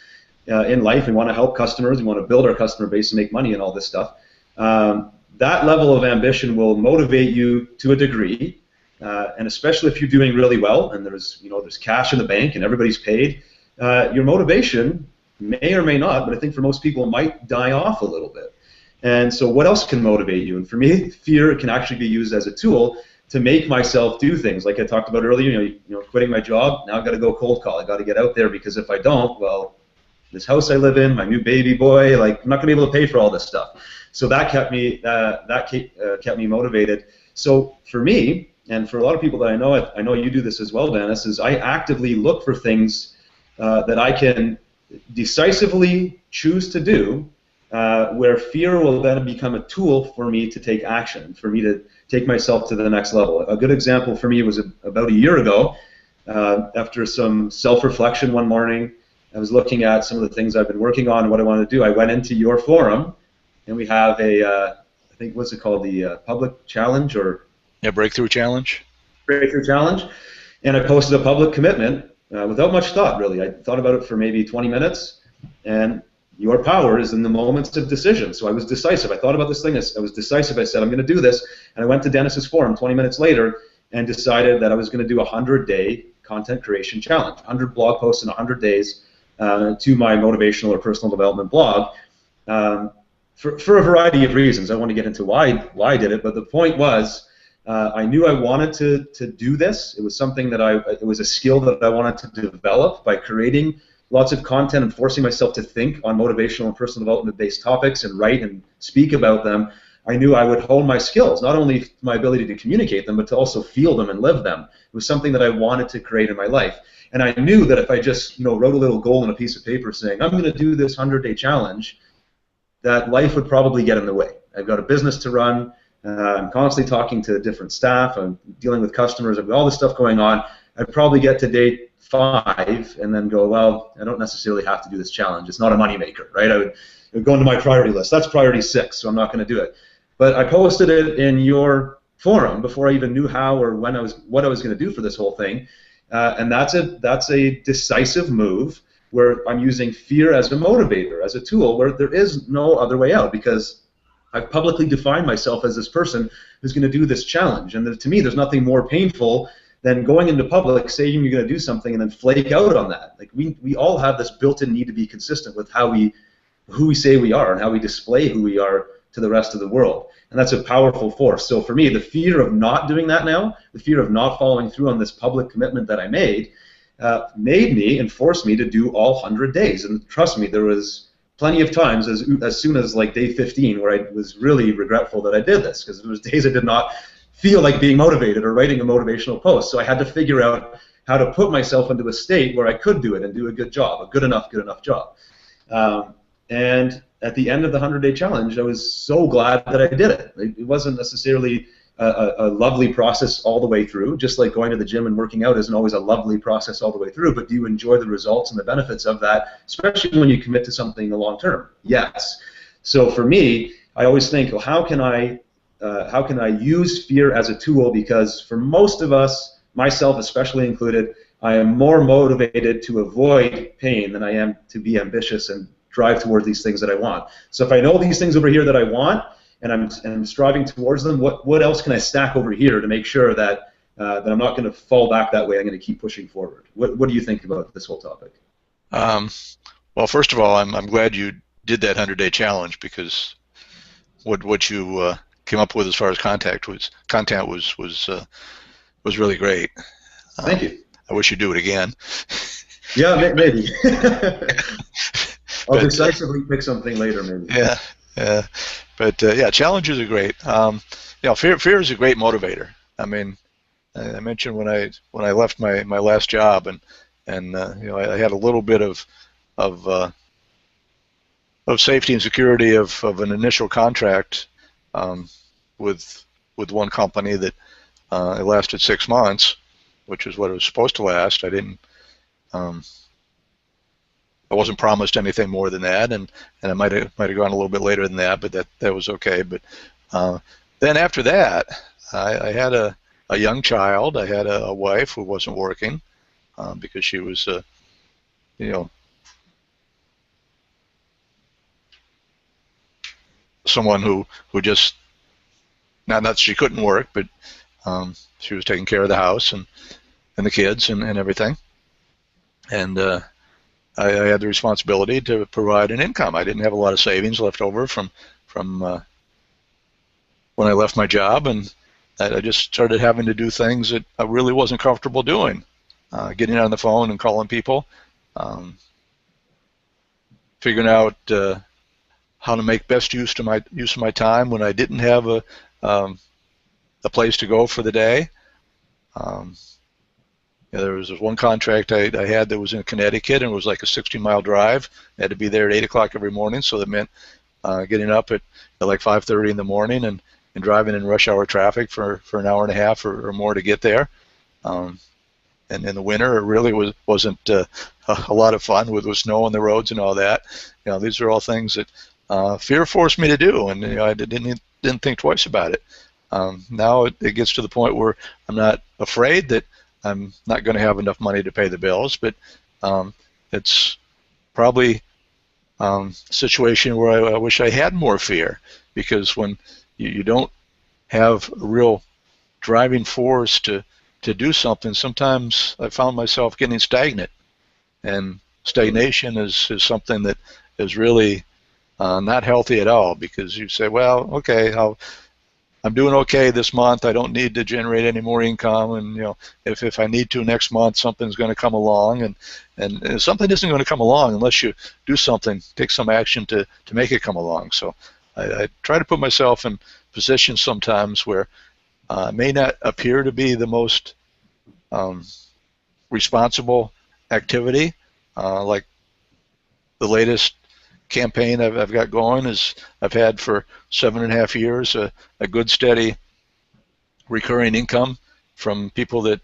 in life, we want to help customers, we want to build our customer base and make money and all this stuff, that level of ambition will motivate you to a degree. and especially if you're doing really well and there's cash in the bank and everybody's paid, your motivation may or may not, but I think for most people it might die off a little bit. And so what else can motivate you? And for me, fear can actually be used as a tool to make myself do things like I talked about earlier. Quitting my job, now I've got to go cold call. I got to get out there, because if I don't, well, this house I live in, my new baby boy, like, I'm not going to be able to pay for all this stuff. So that kept me kept me motivated. So for me, and for a lot of people that I know you do this as well, Dennis, is I actively look for things that I can decisively choose to do, where fear will then become a tool for me to take action, for me to take myself to the next level. A good example for me was about a year ago. After some self-reflection one morning, I was looking at some of the things I've been working on and what I wanted to do. I went into your forum, and we have I think, what's it called, the public challenge, or Breakthrough Challenge. Breakthrough Challenge, and I posted a public commitment without much thought, really. I thought about it for maybe 20 minutes, and your power is in the moments of decision. So I was decisive. I thought about this thing. I was decisive. I said, I'm going to do this, and I went to Dennis's forum 20 minutes later and decided that I was going to do a 100-day content creation challenge, 100 blog posts in 100 days to my motivational or personal development blog, for a variety of reasons. I want to get into why I did it, but the point was, I knew I wanted to do this. It was something that it was a skill that I wanted to develop by creating lots of content and forcing myself to think on motivational and personal development-based topics and write and speak about them. I knew I would hone my skills, not only my ability to communicate them, but to also feel them and live them. It was something that I wanted to create in my life. And I knew that if I just wrote a little goal on a piece of paper saying, I'm going to do this 100-day challenge, that life would probably get in the way. I've got a business to run. I'm constantly talking to different staff. I'm dealing with customers. I've got all this stuff going on. I'd probably get to day 5 and then go, well, I don't necessarily have to do this challenge. It's not a moneymaker, right? It would go into my priority list. That's priority 6, so I'm not going to do it. But I posted it in your forum before I even knew how or what I was going to do for this whole thing, and that's a decisive move where I'm using fear as a motivator, as a tool, where there is no other way out, because I've publicly defined myself as this person who's going to do this challenge. And to me, there's nothing more painful than going into public, saying you're going to do something, and then flake out on that. Like, we all have this built-in need to be consistent with who we say we are and how we display who we are to the rest of the world. And that's a powerful force. So for me, the fear of not doing that now, the fear of not following through on this public commitment that I made me and forced me to do all 100 days. And trust me, there was plenty of times as soon as like day 15 where I was really regretful that I did this, because there was days I did not feel like being motivated or writing a motivational post. So I had to figure out how to put myself into a state where I could do it and do a good job, a good enough job. And at the end of the 100-day challenge, I was so glad that I did it. It wasn't necessarily a lovely process all the way through, just like going to the gym and working out isn't always a lovely process all the way through, but do you enjoy the results and the benefits of that, especially when you commit to something in the long term? Yes. So for me, I always think, well, how can I use fear as a tool? Because for most of us, myself especially included, I am more motivated to avoid pain than I am to be ambitious and drive toward these things that I want. So if I know these things over here that I want, and I'm striving towards them, what else can I stack over here to make sure that I'm not going to fall back that way? I'm going to keep pushing forward. What do you think about this whole topic? Well, first of all, I'm glad you did that 100-day challenge, because what you came up with as far as content was really great. Thank you. I wish you'd do it again. Yeah, maybe. I'll decisively pick something later, maybe. Yeah. But yeah, challenges are great. Fear is a great motivator. I mean, I mentioned when I left my last job, and I had a little bit of safety and security of an initial contract with one company that it lasted 6 months, which is what it was supposed to last. I wasn't promised anything more than that, and it might have gone a little bit later than that, but that was okay. But then after that, I had a young child. I had a wife who wasn't working because she was, someone who just not that she couldn't work, but She was taking care of the house and the kids and everything. And I had the responsibility to provide an income. I didn't have a lot of savings left over from when I left my job, and I just started having to do things that I really wasn't comfortable doing. Getting on the phone and calling people, figuring out how to make best use of my time when I didn't have a place to go for the day. There was this one contract I had that was in Connecticut, and it was like a 60-mile drive. I had to be there at 8 o'clock every morning, so that meant getting up at like 5:30 in the morning and driving in rush hour traffic for an hour and a half or more to get there. And in the winter, it really wasn't a lot of fun with snow on the roads and all that. These are all things that fear forced me to do, and I didn't think twice about it. Now it gets to the point where I'm not afraid that I'm not going to have enough money to pay the bills, but it's probably a situation where I wish I had more fear, because when you don't have a real driving force to do something, sometimes I found myself getting stagnant, and stagnation is something that is really not healthy at all, because you say, well, okay, I'm doing okay this month. I don't need to generate any more income, and if I need to next month, something's going to come along, and something isn't going to come along unless you do something, take some action to make it come along. So I try to put myself in positions sometimes where it may not appear to be the most responsible activity, like the latest campaign I've got going is I've had for 7.5 years a good steady recurring income from people that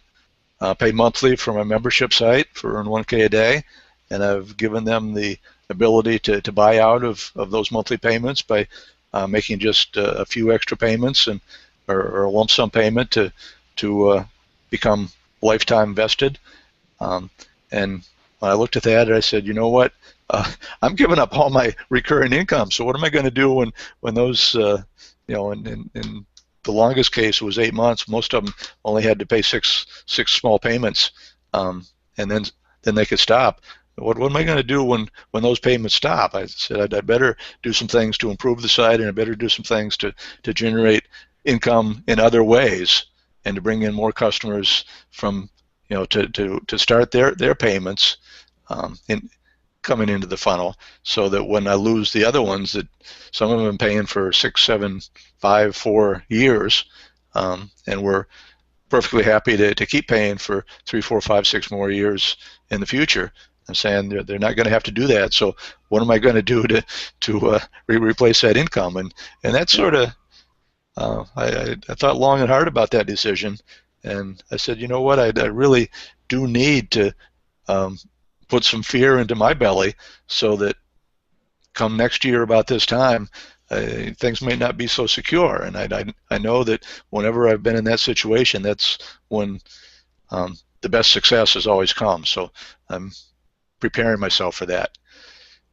pay monthly for my membership site for Earn 1K a day, and I've given them the ability to buy out of those monthly payments by making just a few extra payments or a lump sum payment to become lifetime vested. And when I looked at that, I said, you know what? I'm giving up all my recurring income. So what am I going to do when those, in the longest case it was 8 months. Most of them only had to pay six small payments, and then they could stop. What am I going to do when those payments stop? I said I'd better do some things to improve the site, and I better do some things to generate income in other ways, and to bring in more customers from, to start their payments coming into the funnel, so that when I lose the other ones, that some of them have been paying for 6, 7, 5, 4 years, and we're perfectly happy to keep paying for 3, 4, 5, 6 more years in the future. I'm saying they're not going to have to do that. So what am I going to do to replace that income? And that's sort of I thought long and hard about that decision, and I said, you know what, I really do need to put some fear into my belly, so that come next year about this time, things may not be so secure. And I know that whenever I've been in that situation, that's when the best success has always come. So I'm preparing myself for that.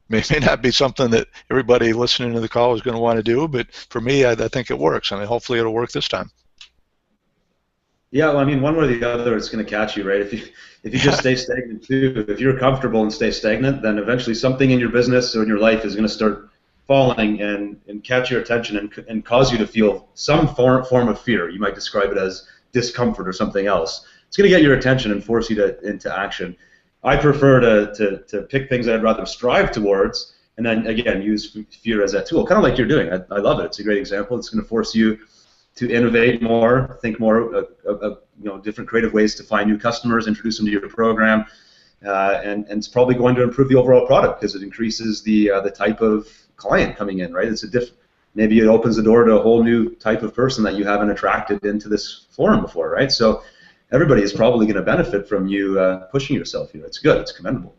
It may not be something that everybody listening to the call is going to want to do, but for me, I think it works, and hopefully it'll work this time. Yeah, well, I mean, one way or the other, it's going to catch you, right? If you just stay stagnant too, if you're comfortable and stay stagnant, then eventually something in your business or in your life is going to start falling and catch your attention and cause you to feel some form of fear. You might describe it as discomfort or something else. It's going to get your attention and force you into action. I prefer to pick things I'd rather strive towards, and then again use fear as that tool, kind of like you're doing. I love it. It's a great example. It's going to force you to innovate more, think more of different creative ways to find new customers, introduce them to your program, and it's probably going to improve the overall product because it increases the type of client coming in, right? Maybe it opens the door to a whole new type of person that you haven't attracted into this forum before, right? So everybody is probably going to benefit from you pushing yourself here. It's good. It's commendable.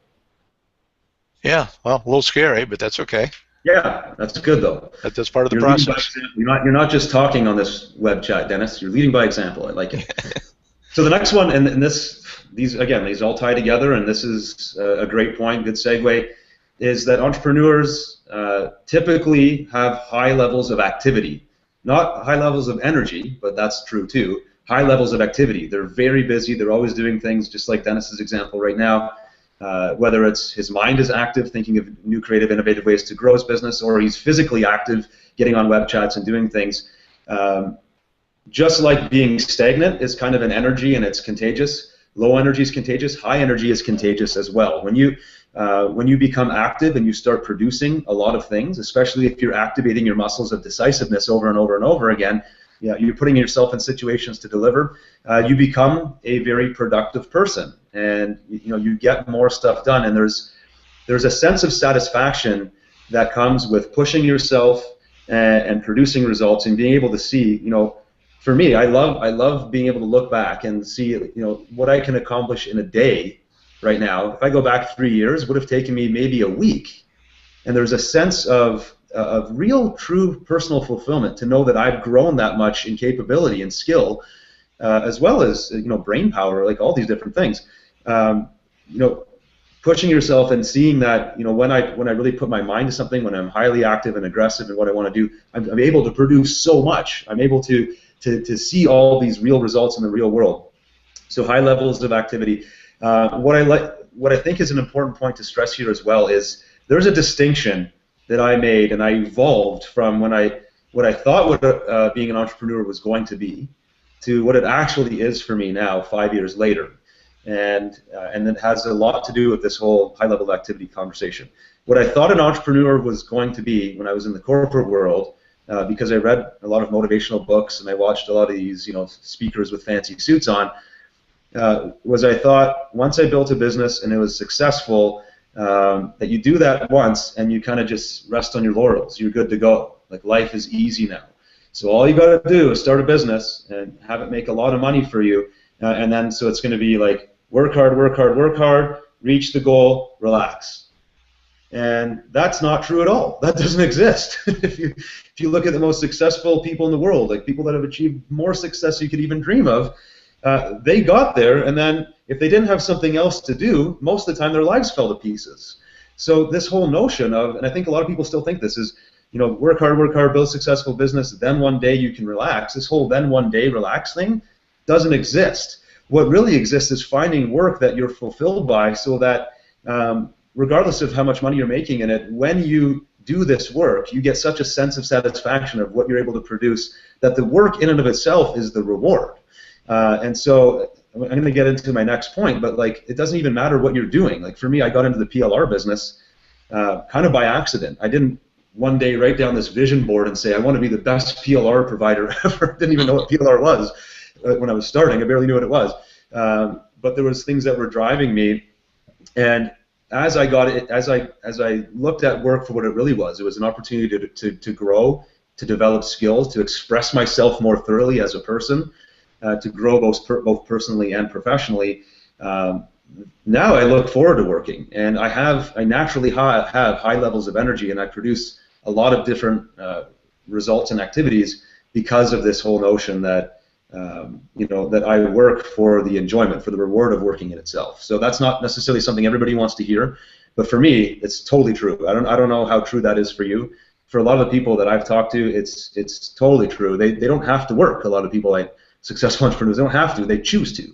Yeah, well, a little scary, but that's okay. Yeah, that's good though. That's part of the process. You're not just talking on this web chat, Dennis. You're leading by example. I like it. So the next one, and these all tie together, and this is a great point, good segue, is that entrepreneurs typically have high levels of activity, not high levels of energy, but that's true too. high levels of activity. They're very busy. They're always doing things, just like Dennis's example right now. Whether it's his mind is active, thinking of new creative, innovative ways to grow his business, or he's physically active, getting on web chats and doing things. Just like being stagnant is kind of an energy and it's contagious. Low energy is contagious. High energy is contagious as well. When you become active and you start producing a lot of things, especially if you're activating your muscles of decisiveness over and over and over again, you're putting yourself in situations to deliver. You become a very productive person, and you get more stuff done. And there's a sense of satisfaction that comes with pushing yourself and producing results and being able to see. For me, I love being able to look back and see what I can accomplish in a day. Right now, if I go back 3 years, it would have taken me maybe a week. And there's a sense of real, true personal fulfillment to know that I've grown that much in capability and skill, as well as brain power, like all these different things. Pushing yourself and seeing that when I really put my mind to something, when I'm highly active and aggressive in what I want to do, I'm able to produce so much. I'm able to see all these real results in the real world. So high levels of activity. What I think is an important point to stress here as well is there's a distinction that I made and I evolved from what I thought being an entrepreneur was going to be to what it actually is for me now, 5 years later, and it has a lot to do with this whole high level of activity conversation. What I thought an entrepreneur was going to be when I was in the corporate world, because I read a lot of motivational books and I watched a lot of these speakers with fancy suits on. Was I thought once I built a business and it was successful, that you do that once and you kind of just rest on your laurels. You're good to go. Like life is easy now. So all you got to do is start a business and have it make a lot of money for you, and then so it's going to be like work hard, work hard, work hard, reach the goal, relax. And that's not true at all. That doesn't exist. If you look at the most successful people in the world, like people that have achieved more success you could even dream of. They got there, and then if they didn't have something else to do, most of the time their lives fell to pieces. So this whole notion of, and I think a lot of people still think this is, work hard, build a successful business, then one day you can relax. This whole then one day relax thing doesn't exist. What really exists is finding work that you're fulfilled by so that regardless of how much money you're making in it, when you do this work, you get such a sense of satisfaction of what you're able to produce that the work in and of itself is the reward. And so I'm going to get into my next point, but like it doesn't even matter what you're doing. Like for me, I got into the PLR business kind of by accident. I didn't one day write down this vision board and say I want to be the best PLR provider ever. Didn't even know what PLR was when I was starting. I barely knew what it was. But there was things that were driving me, and as I got it, as I looked at work for what it really was, it was an opportunity to grow, to develop skills, to express myself more thoroughly as a person. To grow both personally and professionally. Now I look forward to working, and I naturally have high levels of energy, and I produce a lot of different results and activities because of this whole notion that that I work for the enjoyment, for the reward of working in itself. So that's not necessarily something everybody wants to hear, but for me, it's totally true. I don't know how true that is for you. For a lot of the people that I've talked to, it's totally true. They don't have to work. A lot of people successful entrepreneurs, they don't have to, they choose to.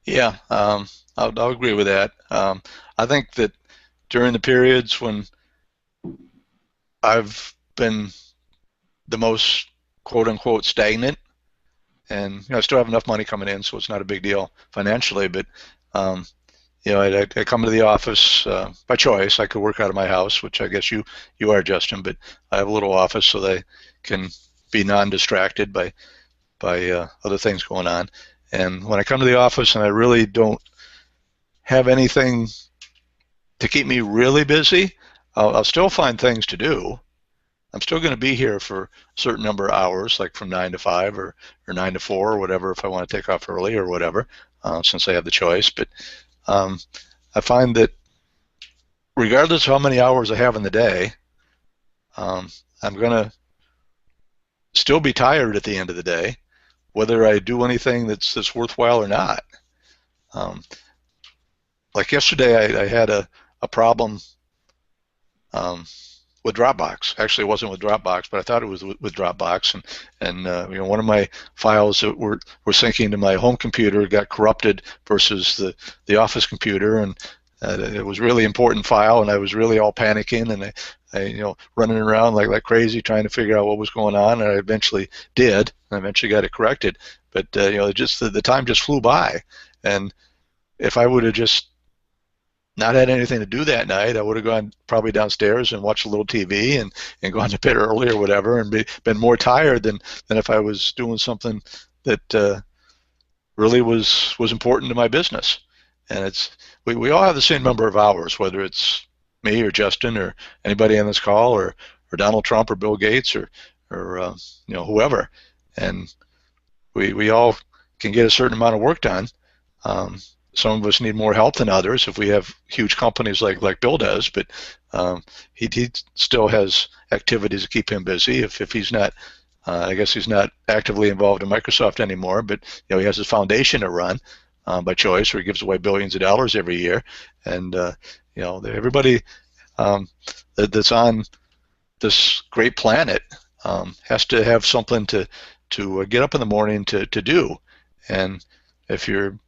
Yeah, I'll agree with that. I think that during the periods when I've been the most quote-unquote stagnant, and I still have enough money coming in, so it's not a big deal financially, but I come to the office by choice. I could work out of my house, which I guess you are, Justin, but I have a little office so they can be non-distracted by other things going on. And when I come to the office and I really don't have anything to keep me really busy, I'll still find things to do. I'm still going to be here for a certain number of hours, like from 9 to 5 or 9 to 4 or whatever, if I want to take off early or whatever, since I have the choice. But I find that regardless of how many hours I have in the day, I'm going to still be tired at the end of the day, whether I do anything that's worthwhile or not. Like yesterday, I had a problem with Dropbox. Actually, it wasn't with Dropbox, but I thought it was with Dropbox. And one of my files that were syncing to my home computer got corrupted versus the office computer, and it was a really important file, and I was really all panicking, and I running around like crazy trying to figure out what was going on, and I eventually did. I eventually got it corrected, but just the time just flew by, and if I would have just not had anything to do that night, I would have gone probably downstairs and watched a little TV and gone to bed early or whatever, and been more tired than if I was doing something that really was important to my business. And we all have the same number of hours, whether it's me or Justin or anybody on this call or Donald Trump or Bill Gates or whoever, and we all can get a certain amount of work done. Some of us need more help than others if we have huge companies like Bill does, but he still has activities to keep him busy. If he's not, I guess he's not actively involved in Microsoft anymore, but he has his foundation to run by choice, where he gives away billions of dollars every year, and everybody that's on this great planet has to have something to get up in the morning to do, and if you're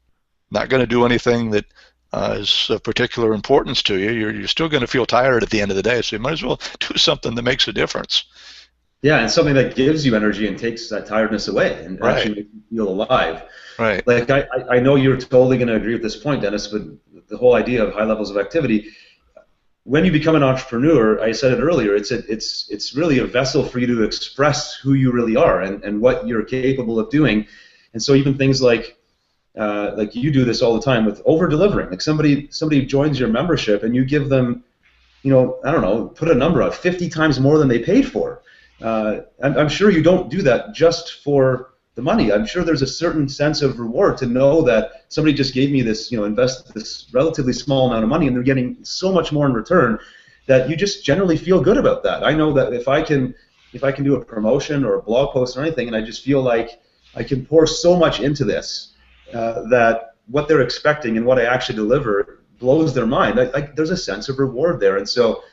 not going to do anything that is of particular importance to you, you're still going to feel tired at the end of the day. So you might as well do something that makes a difference. Yeah, and something that gives you energy and takes that tiredness away and actually makes you feel alive. Right. Like I know you're totally going to agree with this point, Dennis, but the whole idea of high levels of activity, when you become an entrepreneur, I said it earlier, it's really a vessel for you to express who you really are and what you're capable of doing. And so even things like you do this all the time with over-delivering. Like somebody joins your membership and you give them, I don't know, put a number out, 50 times more than they paid for. I'm sure you don't do that just for the money. I'm sure there's a certain sense of reward to know that somebody just gave me this, invest this relatively small amount of money, and they're getting so much more in return that you just generally feel good about that. I know that if I can do a promotion or a blog post or anything, and I just feel like I can pour so much into this, that what they're expecting and what I actually deliver blows their mind. There's a sense of reward there, and so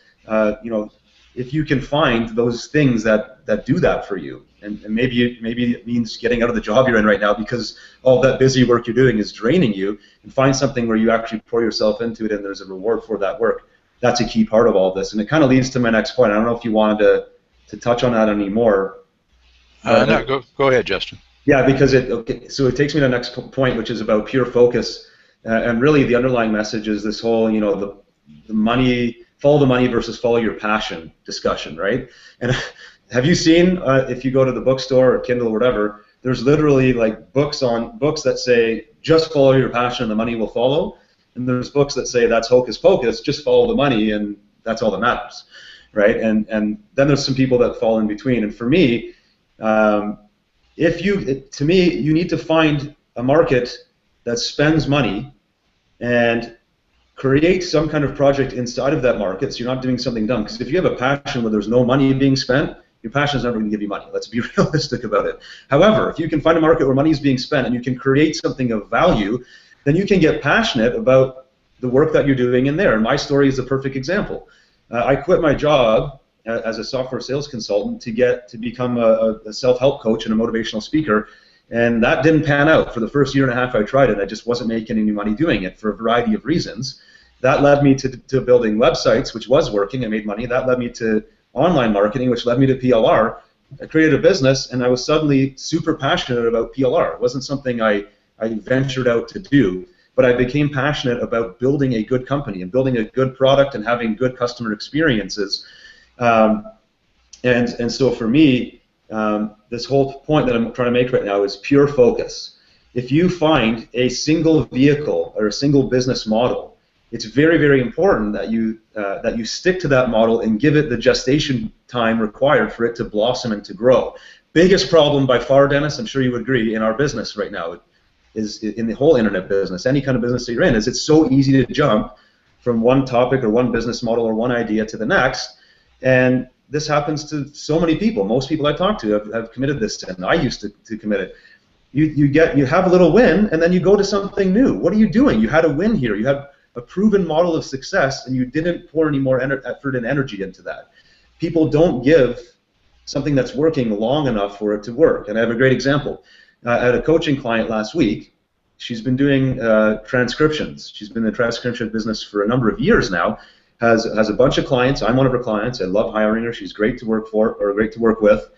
if you can find those things that do that for you, and maybe it means getting out of the job you're in right now because all that busy work you're doing is draining you, and find something where you actually pour yourself into it and there's a reward for that work. That's a key part of all this, and it kind of leads to my next point. I don't know if you wanted to touch on that anymore. No, go ahead, Justin. Yeah, because so it takes me to the next point, which is about pure focus, and really the underlying message is this whole, the money, follow the money versus follow your passion discussion, right? And have you seen, if you go to the bookstore or Kindle or whatever, there's literally like books that say just follow your passion and the money will follow, and there's books that say that's hocus pocus, just follow the money and that's all that matters, right? And then there's some people that fall in between, and for me, to me, you need to find a market that spends money and create some kind of project inside of that market, so you're not doing something dumb. Because if you have a passion where there's no money being spent, your passion is never going to give you money. Let's be realistic about it. However, if you can find a market where money is being spent and you can create something of value, then you can get passionate about the work that you're doing in there. And my story is a perfect example. I quit my job as a software sales consultant to become a self-help coach and a motivational speaker, and that didn't pan out. For the first year and a half I tried it, I just wasn't making any money doing it for a variety of reasons. That led me to building websites, which was working. I made money. That led me to online marketing, which led me to PLR. I created a business, and I was suddenly super passionate about PLR. It wasn't something I ventured out to do, but I became passionate about building a good company and building a good product and having good customer experiences. And so for me, this whole point that I'm trying to make right now is pure focus. If you find a single vehicle or a single business model, it's very, very important that you stick to that model and give it the gestation time required for it to blossom and to grow. Biggest problem by far, Dennis, I'm sure you would agree, in our business right now, is in the whole internet business, any kind of business that you're in, is it's so easy to jump from one topic or one business model or one idea to the next. And this happens to so many people. Most people I talk to have committed this sin. I used to commit it. You have a little win, and then you go to something new. What are you doing? You had a win here. You had a proven model of success, and you didn't pour any more effort and energy into that. people don't give something that's working long enough for it to work. And I have a great example. I had a coaching client last week. She's been doing transcriptions. She's been in the transcription business for a number of years now. Has a bunch of clients. I'm one of her clients. I love hiring her. She's great to work for, or great to work with.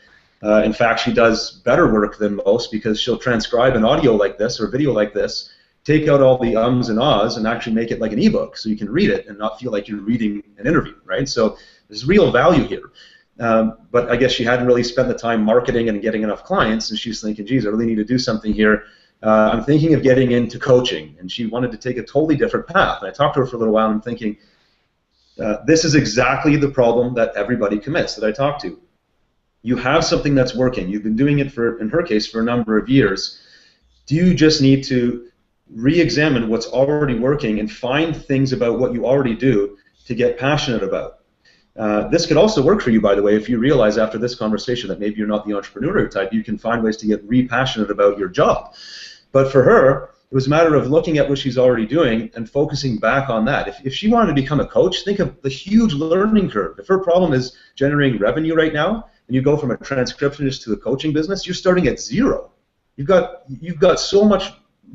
In fact, she does better work than most because she'll transcribe an audio like this or video like this, take out all the ums and ahs, and actually make it like an ebook so you can read it and not feel like you're reading an interview, right? So there's real value here. But I guess she hadn't really spent the time marketing and getting enough clients, and she's thinking, geez, I really need to do something here. I'm thinking of getting into coaching, and she wanted to take a totally different path. And I talked to her for a little while, and I'm thinking, this is exactly the problem that everybody commits that I talk to. You have something that's working. You've been doing it for, in her case, for a number of years. Do you just need to re-examine what's already working and find things about what you already do to get passionate about? This could also work for you, by the way, if you realize after this conversation that maybe you're not the entrepreneurial type, you can find ways to get re-passionate about your job. But for her, it was a matter of looking at what she's already doing and focusing back on that. If she wanted to become a coach, think of the huge learning curve. If her problem is generating revenue right now, and you go from a transcriptionist to a coaching business, you're starting at zero. You've got so much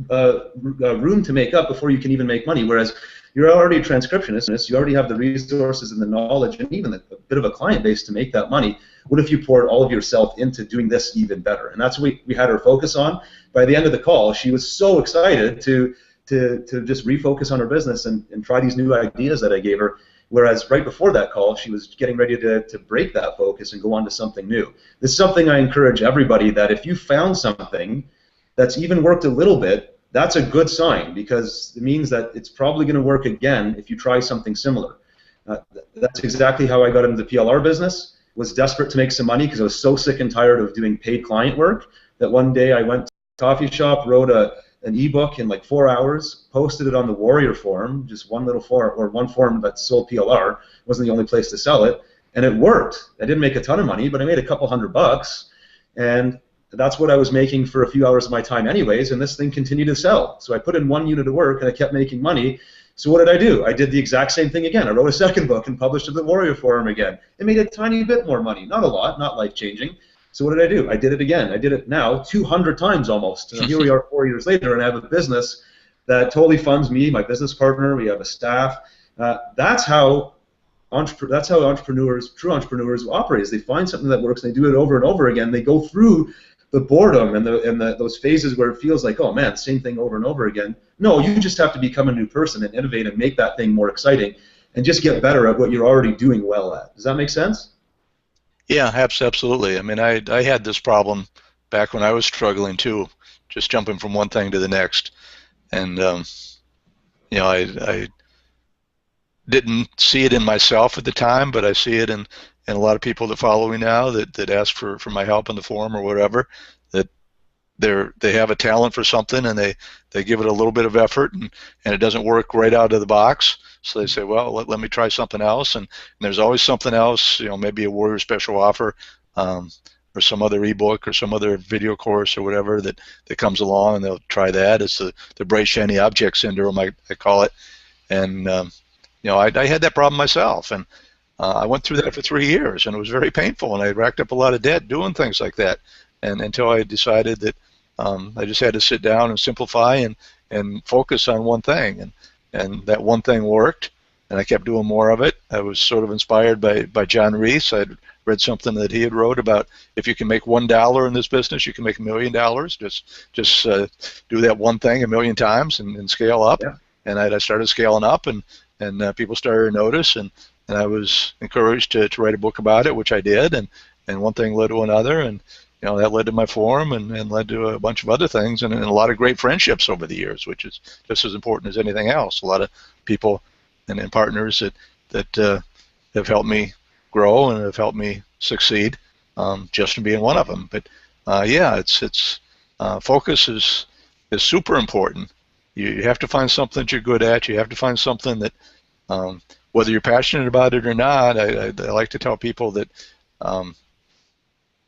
room to make up before you can even make money, whereas you're already a transcriptionist, you already have the resources and the knowledge and even a bit of a client base to make that money. What if you poured all of yourself into doing this even better? And that's what we had her focus on. By the end of the call, she was so excited to just refocus on her business and try these new ideas that I gave her, whereas right before that call, she was getting ready to break that focus and go on to something new. This is something I encourage everybody, that if you found something that's even worked a little bit, that's a good sign, because it means that it's probably going to work again if you try something similar. That's exactly how I got into the PLR business. Was desperate to make some money because I was so sick and tired of doing paid client work that one day I went to a coffee shop, wrote an ebook in like 4 hours, posted it on the Warrior Forum, just one little forum, or one forum that sold PLR. Wasn't the only place to sell it, and it worked. I didn't make a ton of money, but I made a couple $100, and that's what I was making for a few hours of my time anyways, and this thing continued to sell. So I put in one unit of work, and I kept making money. So what did I do? I did the exact same thing again. I wrote a second book and published it at the Warrior Forum again. It made a tiny bit more money. Not a lot, not life-changing. So what did I do? I did it again. I did it now 200 times almost. And here we are 4 years later, and I have a business that totally funds me, my business partner. We have a staff. That's how entrepreneurs, true entrepreneurs, operate. Is they find something that works, and they do it over and over again. They go through the boredom and those phases where it feels like, oh man, same thing over and over again. No, you just have to become a new person and innovate and make that thing more exciting, and just get better at what you're already doing well at. Does that make sense? Yeah, absolutely. I mean, I had this problem back when I was struggling too, just jumping from one thing to the next, and you know, I didn't see it in myself at the time, but I see it in a lot of people that follow me now that ask for my help in the forum or whatever, that they have a talent for something, and they give it a little bit of effort, and it doesn't work right out of the box. So they say, well, let me try something else, and there's always something else, you know, maybe a Warrior special offer, or some other ebook or some other video course or whatever that comes along, and they'll try that. It's the bright shiny object syndrome, I call it. And you know, I had that problem myself, and I went through that for 3 years, and it was very painful, and I racked up a lot of debt doing things like that, and until I decided that I just had to sit down and simplify and focus on one thing, and that one thing worked, and I kept doing more of it. I was sort of inspired by John Reese. I'd read something that he had wrote about, if you can make $1 in this business, you can make $1 million. Just do that one thing 1,000,000 times and scale up. Yeah. And I started scaling up, and people started to notice, and I was encouraged to write a book about it, which I did, and one thing led to another, and you know, that led to my forum, and led to a bunch of other things, and a lot of great friendships over the years, which is just as important as anything else. A lot of people and partners that have helped me grow and have helped me succeed, Justin being one of them. But yeah, it's focus is super important. You have to find something that you're good at. You have to find something that, whether you're passionate about it or not, I like to tell people that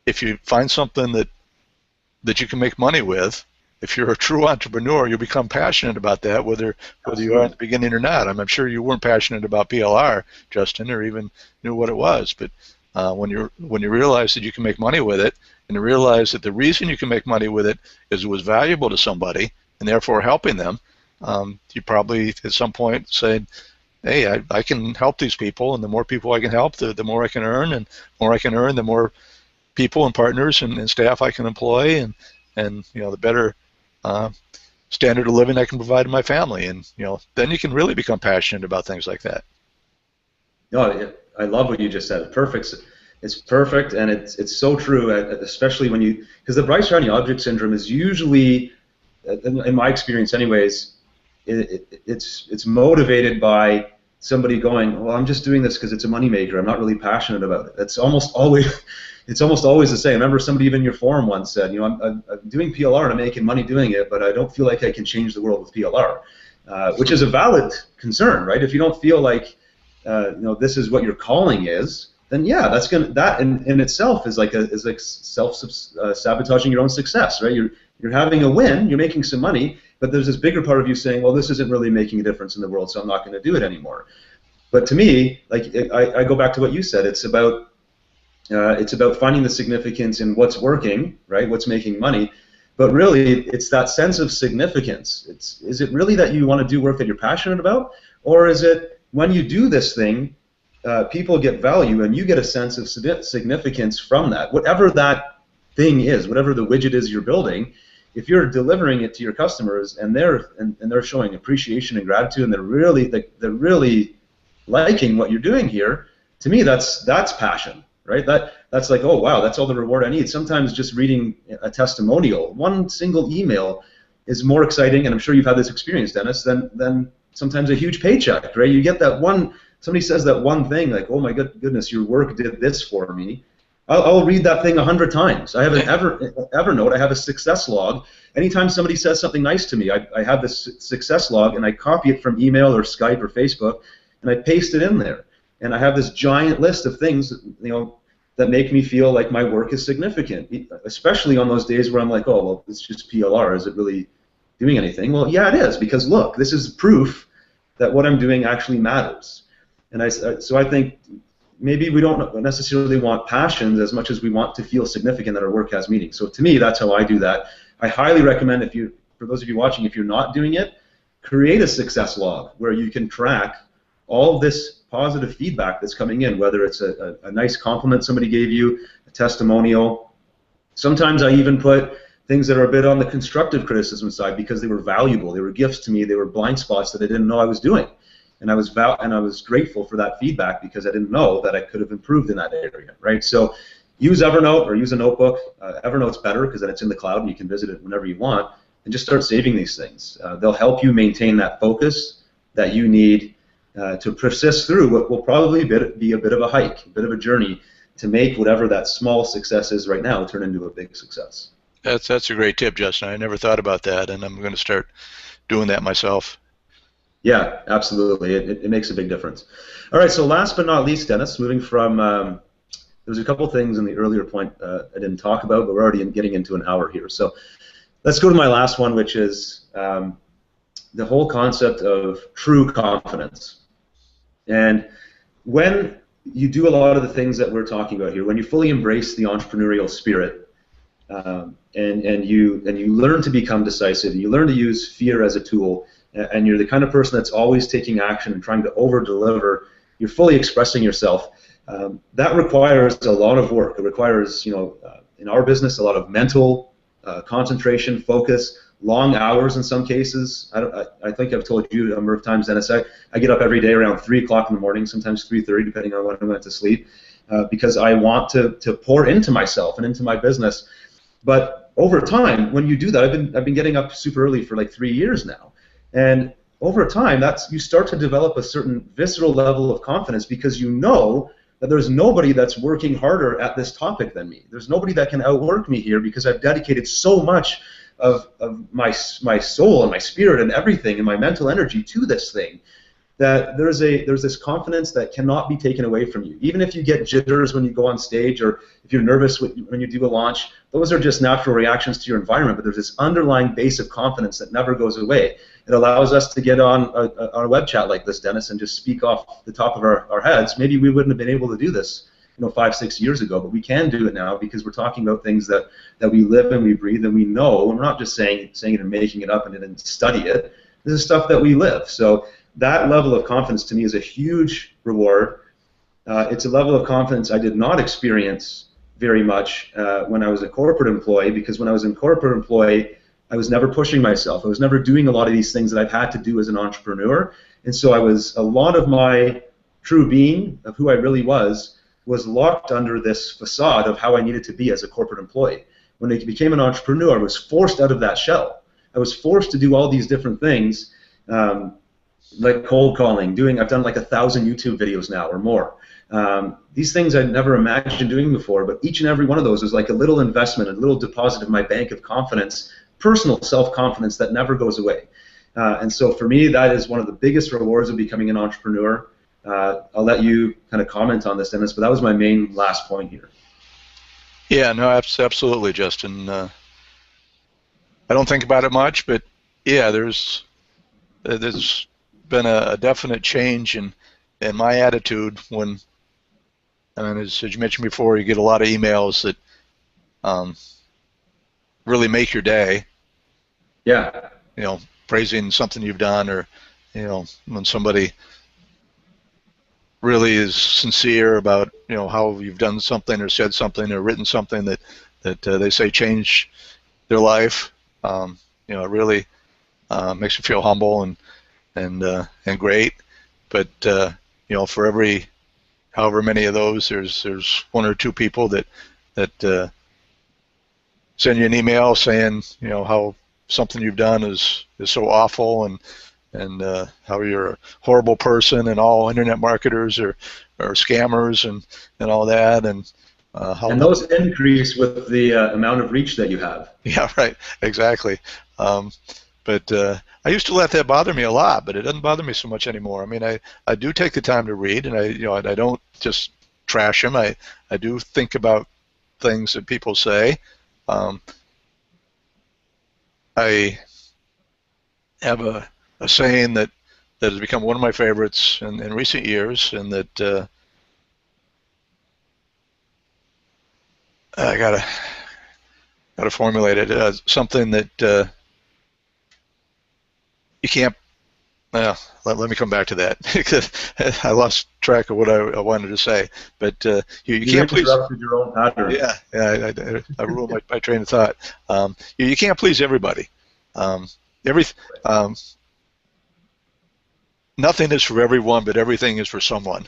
if you find something that you can make money with, if you're a true entrepreneur, you'll become passionate about that, whether you are at the beginning or not. I'm sure you weren't passionate about PLR, Justin, or even knew what it was, but When you realize that you can make money with it, and you realize that the reason you can make money with it is it was valuable to somebody, and therefore helping them, you probably at some point said, hey, I can help these people, and the more people I can help, the more I can earn, and the more I can earn, the more people and partners and staff I can employ, and the better standard of living I can provide to my family, and then you can really become passionate about things like that. No, I love what you just said. Perfect. It's perfect, and it's so true, especially when because the bright shiny object syndrome is usually, in my experience, anyways, it's motivated by somebody going, well, I'm just doing this because it's a moneymaker. I'm not really passionate about it. It's almost always the same. I remember somebody even in your forum once said, I'm doing PLR and I'm making money doing it, but I don't feel like I can change the world with PLR, which is a valid concern, right? If you don't feel like this is what your calling is, then yeah, that in itself is like self-sabotaging your own success, right? You're having a win, you're making some money, but there's this bigger part of you saying, well, this isn't really making a difference in the world, so I'm not going to do it anymore. But to me, like I go back to what you said. It's about finding the significance in what's working, right? What's making money. But really, it's that sense of significance. Is it really that you want to do work that you're passionate about, or is it when you do this thing, people get value and you get a sense of significance from that, whatever that thing is, whatever the widget is you're building. If you're delivering it to your customers and they're showing appreciation and gratitude and they're really liking what you're doing here, to me that's passion, right? That's like, oh wow, that's all the reward I need. Sometimes just reading a testimonial, one single email, is more exciting, and I'm sure you've had this experience, Dennis, than sometimes a huge paycheck, right? You get that one, somebody says that one thing, like, oh my goodness, your work did this for me. I'll read that thing 100 times. I have an Evernote. I have a success log. Anytime somebody says something nice to me, I have this success log, and I copy it from email or Skype or Facebook, and I paste it in there. And I have this giant list of things, that make me feel like my work is significant, especially on those days where I'm like, oh, well, it's just PLR. Is it really doing anything? Well, yeah, it is, because look, this is proof that what I'm doing actually matters. And so I think maybe we don't necessarily want passions as much as we want to feel significant that our work has meaning. So to me, that's how I do that. I highly recommend, for those of you watching, if you're not doing it, create a success log where you can track all this positive feedback that's coming in, whether it's a nice compliment somebody gave you, a testimonial. Sometimes I even put things that are a bit on the constructive criticism side because they were valuable. They were gifts to me. They were blind spots that I didn't know I was doing. And I was grateful for that feedback because I didn't know that I could have improved in that area, right? So use Evernote or use a notebook. Evernote's better because then it's in the cloud and you can visit it whenever you want, and just start saving these things. They'll help you maintain that focus that you need to persist through what will probably be a bit of a hike, a bit of a journey to make whatever that small success is right now turn into a big success. That's a great tip, Justin. I never thought about that, and I'm going to start doing that myself. Yeah, absolutely. It makes a big difference. All right, so last but not least, Dennis, moving from, there was a couple things in the earlier point I didn't talk about, but we're already getting into an hour here. So let's go to my last one, which is the whole concept of true confidence. And when you do a lot of the things that we're talking about here, when you fully embrace the entrepreneurial spirit, and you learn to become decisive, you learn to use fear as a tool, and you're the kind of person that's always taking action and trying to over-deliver, you're fully expressing yourself, that requires a lot of work. It requires, in our business, a lot of mental concentration, focus, long hours in some cases. I think I've told you a number of times, Dennis, I get up every day around 3 o'clock in the morning, sometimes 3:30, depending on when I went to sleep, because I want to pour into myself and into my business. But over time, when you do that, I've been getting up super early for like 3 years now. And over time, you start to develop a certain visceral level of confidence because you know that there's nobody that's working harder at this topic than me. There's nobody that can outwork me here because I've dedicated so much of my soul and my spirit and everything and my mental energy to this thing that there's this confidence that cannot be taken away from you. Even if you get jitters when you go on stage or if you're nervous when you do a launch, those are just natural reactions to your environment, but there's this underlying base of confidence that never goes away. It allows us to get on a web chat like this, Dennis, and just speak off the top of our heads. Maybe we wouldn't have been able to do this 5, 6 years ago, but we can do it now because we're talking about things that we live and we breathe and we know, and we're not just saying it and making it up and then study it. This is stuff that we live. So that level of confidence to me is a huge reward. It's a level of confidence I did not experience very much when I was a corporate employee, because when I was in corporate employee, I was never pushing myself. I was never doing a lot of these things that I've had to do as an entrepreneur. And so a lot of my true being, of who I really was locked under this facade of how I needed to be as a corporate employee. When I became an entrepreneur, I was forced out of that shell. I was forced to do all these different things, like cold calling, I've done like 1,000 YouTube videos now or more. These things I'd never imagined doing before, but each and every one of those was like a little investment, a little deposit of my bank of confidence, personal self-confidence that never goes away. And so for me, that is one of the biggest rewards of becoming an entrepreneur. I'll let you kind of comment on this, Dennis, but that was my main last point here. Yeah, no, absolutely, Justin. I don't think about it much, but yeah, there's been a definite change in my attitude when, and as you mentioned before, you get a lot of emails that really make your day. Yeah. Praising something you've done, or when somebody really is sincere about how you've done something or said something or written something that they say changed their life. It really makes you feel humble and great. But for every however many of those, there's one or two people that send you an email saying how something you've done is so awful, and how you're a horrible person, and all internet marketers are scammers and all that, and those increase with the amount of reach that you have. Yeah, right, exactly. But I used to let that bother me a lot, but it doesn't bother me so much anymore. I mean, I do take the time to read, and I don't just trash them. I do think about things that people say. I have a saying that has become one of my favorites in recent years, and that I gotta formulate it. Something that you can't. Let me come back to that because I lost track of what I wanted to say. But you can't please. Your own pattern. Yeah, I ruined my train of thought. You can't please everybody. Nothing is for everyone, but everything is for someone.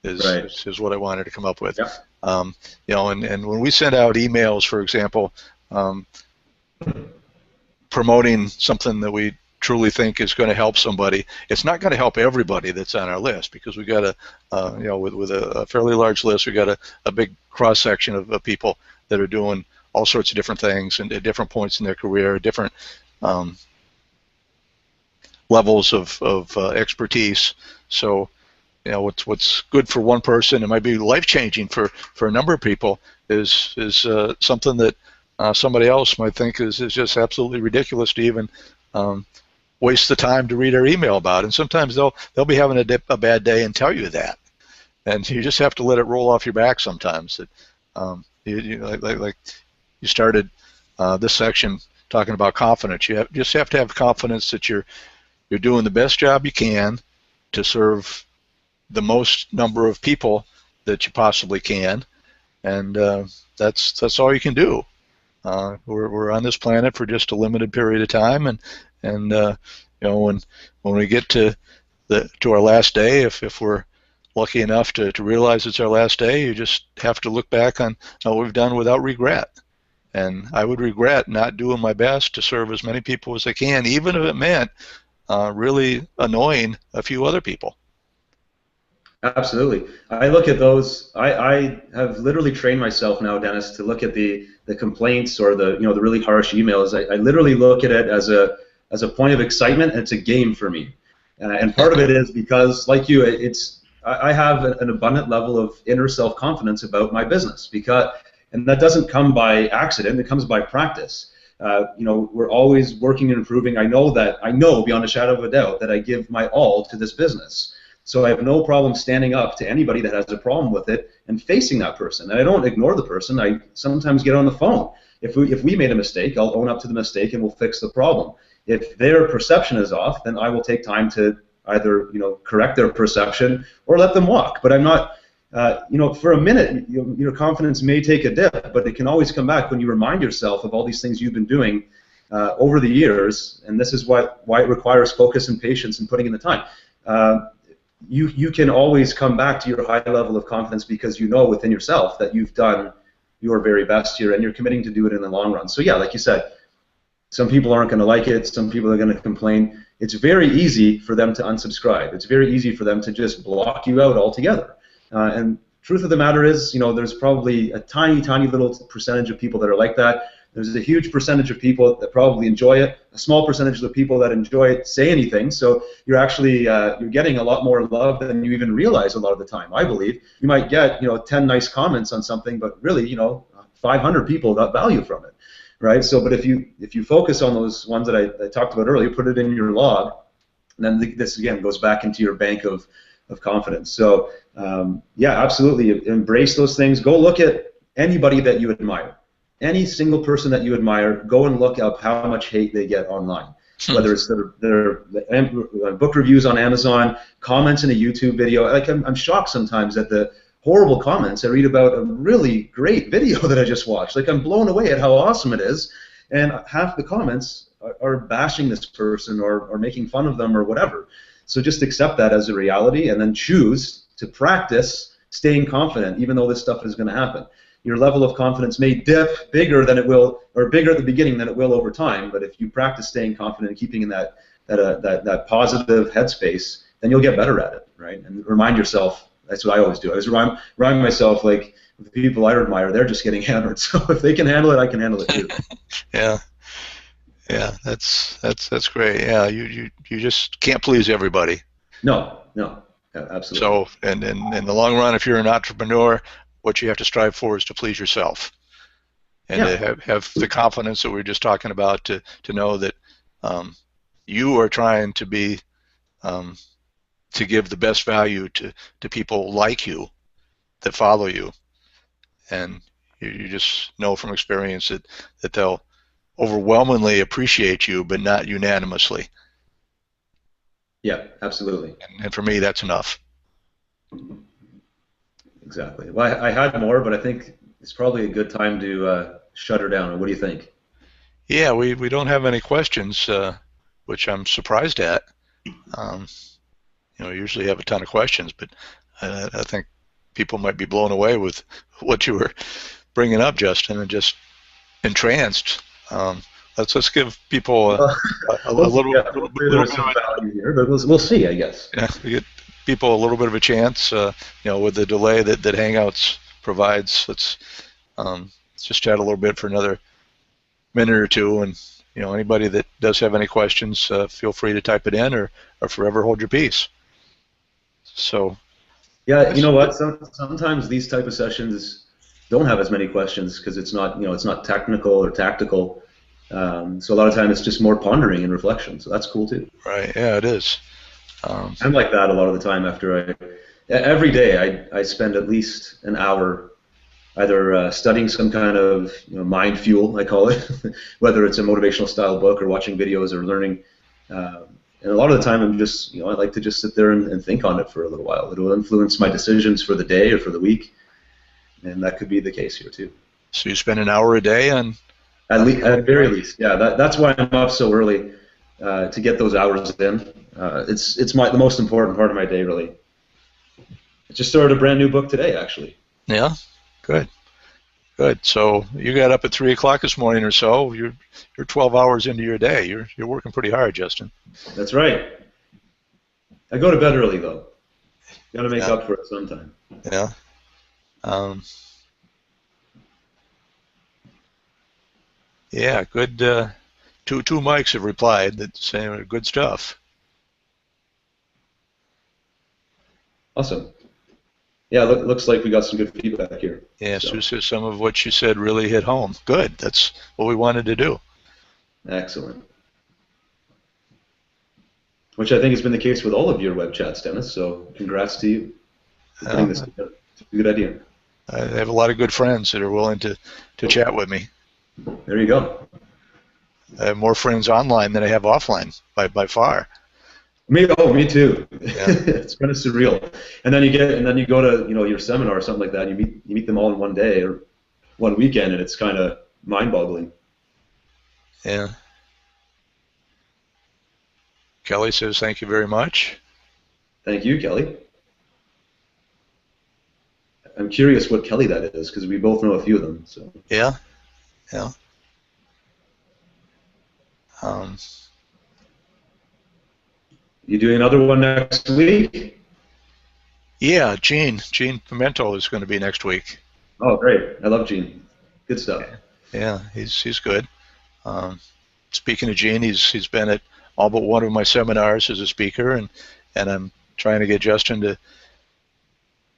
Is what I wanted to come up with. Yeah. And when we send out emails, for example, promoting something that we truly think is going to help somebody, it's not going to help everybody that's on our list, because we got with a fairly large list, we got a big cross section of people that are doing all sorts of different things and at different points in their career, different levels of expertise. So what's good for one person, it might be life-changing for a number of people, is something that somebody else might think is just absolutely ridiculous to even waste the time to read our email about. And sometimes they'll be having a bad day and tell you that, and you just have to let it roll off your back sometimes. That like you started this section talking about confidence. You just have to have confidence that you're doing the best job you can to serve the most number of people that you possibly can, and that's all you can do. We're on this planet for just a limited period of time, and when we get to our last day, if we're lucky enough to realize it's our last day, you just have to look back on what we've done without regret. And I would regret not doing my best to serve as many people as I can, even if it meant really annoying a few other people. Absolutely. I look at those. I have literally trained myself now, Dennis, to look at the complaints or the really harsh emails. I literally look at it as a point of excitement. And it's a game for me, and part of it is because, like you, I have an abundant level of inner self-confidence about my business, and that doesn't come by accident. It comes by practice. We're always working and improving. I know beyond a shadow of a doubt that I give my all to this business. So I have no problem standing up to anybody that has a problem with it and facing that person. And I don't ignore the person. I sometimes get on the phone. If we made a mistake, I'll own up to the mistake and we'll fix the problem. If their perception is off, then I will take time to either correct their perception or let them walk. But I'm not, for a minute, your confidence may take a dip, but it can always come back when you remind yourself of all these things you've been doing over the years, and this is why it requires focus and patience and putting in the time. You can always come back to your high level of confidence because you know within yourself that you've done your very best here and you're committing to do it in the long run. So yeah, like you said, some people aren't going to like it, some people are going to complain. It's very easy for them to unsubscribe. It's very easy for them to just block you out altogether. And truth of the matter is, there's probably a tiny, tiny little percentage of people that are like that. There's a huge percentage of people that probably enjoy it. A small percentage of the people that enjoy it say anything. So you're actually you're getting a lot more love than you even realize a lot of the time. I believe you might get 10 nice comments on something, but really 500 people got value from it, right? So, but if you focus on those ones that I talked about earlier, put it in your log, and then this again goes back into your bank of confidence. So yeah, absolutely embrace those things. Go look at anybody that you admire. Any single person that you admire, go and look up how much hate they get online. Whether it's their book reviews on Amazon, comments in a YouTube video. Like I'm shocked sometimes at the horrible comments I read about a really great video that I just watched. Like I'm blown away at how awesome it is, and half the comments are bashing this person or making fun of them or whatever. So just accept that as a reality and then choose to practice staying confident even though this stuff is going to happen. Your level of confidence may dip bigger than it will, or bigger at the beginning than it will over time. But if you practice staying confident and keeping in that positive headspace, then you'll get better at it, right? And remind yourself. That's what I always do. I always remind myself, like the people I admire, they're just getting hammered. So if they can handle it, I can handle it too. Yeah, that's great. Yeah, you just can't please everybody. No, absolutely. So, and in the long run, if you're an entrepreneur, what you have to strive for is to please yourself, and to have the confidence that we were just talking about to know that you are trying to be to give the best value to people like you that follow you, and you just know from experience that they'll overwhelmingly appreciate you, but not unanimously. Yeah, absolutely. And for me, that's enough. Exactly. Well, I had more, but I think it's probably a good time to shut her down. What do you think? Yeah, we don't have any questions, which I'm surprised at. We usually have a ton of questions, but I think people might be blown away with what you were bringing up, Justin, and just entranced. Let's give people a little bit of value here, but we'll see, I guess. Yeah, we get people a little bit of a chance, with the delay that Hangouts provides. Let's just chat a little bit for another minute or two, and anybody that does have any questions, feel free to type it in or forever hold your peace. So. Yeah, you know what? Sometimes these type of sessions don't have as many questions because it's not technical or tactical. So a lot of time it's just more pondering and reflection. So that's cool too. Right. Yeah, it is. I'm like that a lot of the time. Every day I spend at least an hour either studying some kind of mind fuel, I call it, whether it's a motivational style book or watching videos or learning. And a lot of the time I'm just, I like to just sit there and think on it for a little while. It will influence my decisions for the day or for the week, and that could be the case here too. So you spend an hour a day on? At very least, yeah. That's why I'm up so early, to get those hours in. It's the most important part of my day, really. I just started a brand new book today, actually. Yeah, good. So you got up at 3 o'clock this morning or so. You're 12 hours into your day. You're working pretty hard, Justin. That's right. I go to bed early though. Got to make up for it sometime. Yeah. Yeah, good. Two mics have replied that saying good stuff. Awesome. Yeah, looks like we got some good feedback here. Yeah, so some of what you said really hit home. Good. That's what we wanted to do. Excellent. which I think has been the case with all of your web chats, Dennis. So congrats to you for putting this together. It's a good idea. I have a lot of good friends that are willing to chat with me. There you go. I have more friends online than I have offline by far. Me too. Yeah. It's kind of surreal. And then you go to your seminar or something like that. And you meet them all in one day or one weekend, and it's kind of mind-boggling. Yeah. Kelly says thank you very much. Thank you, Kelly. I'm curious what Kelly that is, because we both know a few of them. So. Yeah. You doing another one next week? Yeah, Gene Pimento is going to be next week. Oh, great! I love Gene. Good stuff. Yeah, he's good. Speaking of Gene, he's been at all but one of my seminars as a speaker, and I'm trying to get Justin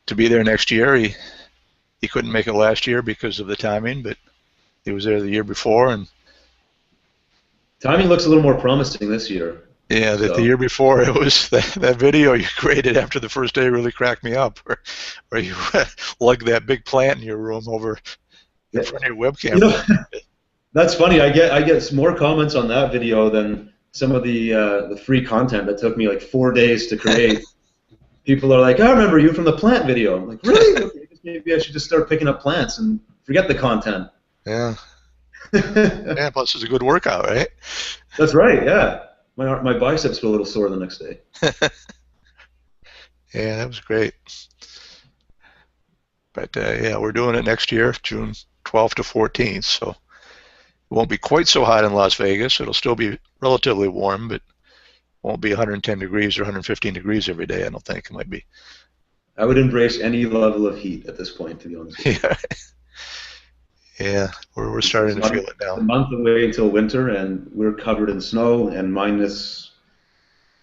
to be there next year. He couldn't make it last year because of the timing, but he was there the year before, and timing looks a little more promising this year. Yeah, the year before, it was that video you created after the first day really cracked me up, where you lugged that big plant in your room over in front of your webcam. That's funny. I get more comments on that video than some of the free content that took me like 4 days to create. People are like, I remember you from the plant video. I'm like, really? Okay, maybe I should just start picking up plants and forget the content. Yeah. Yeah, plus it's a good workout, right? That's right, yeah. My biceps were a little sore the next day. Yeah, that was great. But yeah, we're doing it next year, June 12th to 14th, so it won't be quite so hot in Las Vegas. It'll still be relatively warm, but it won't be 110 degrees or 115 degrees every day, I don't think. It might be. I would embrace any level of heat at this point, to be honest with you. Yeah, we're starting to feel it now. A month away until winter, and we're covered in snow and minus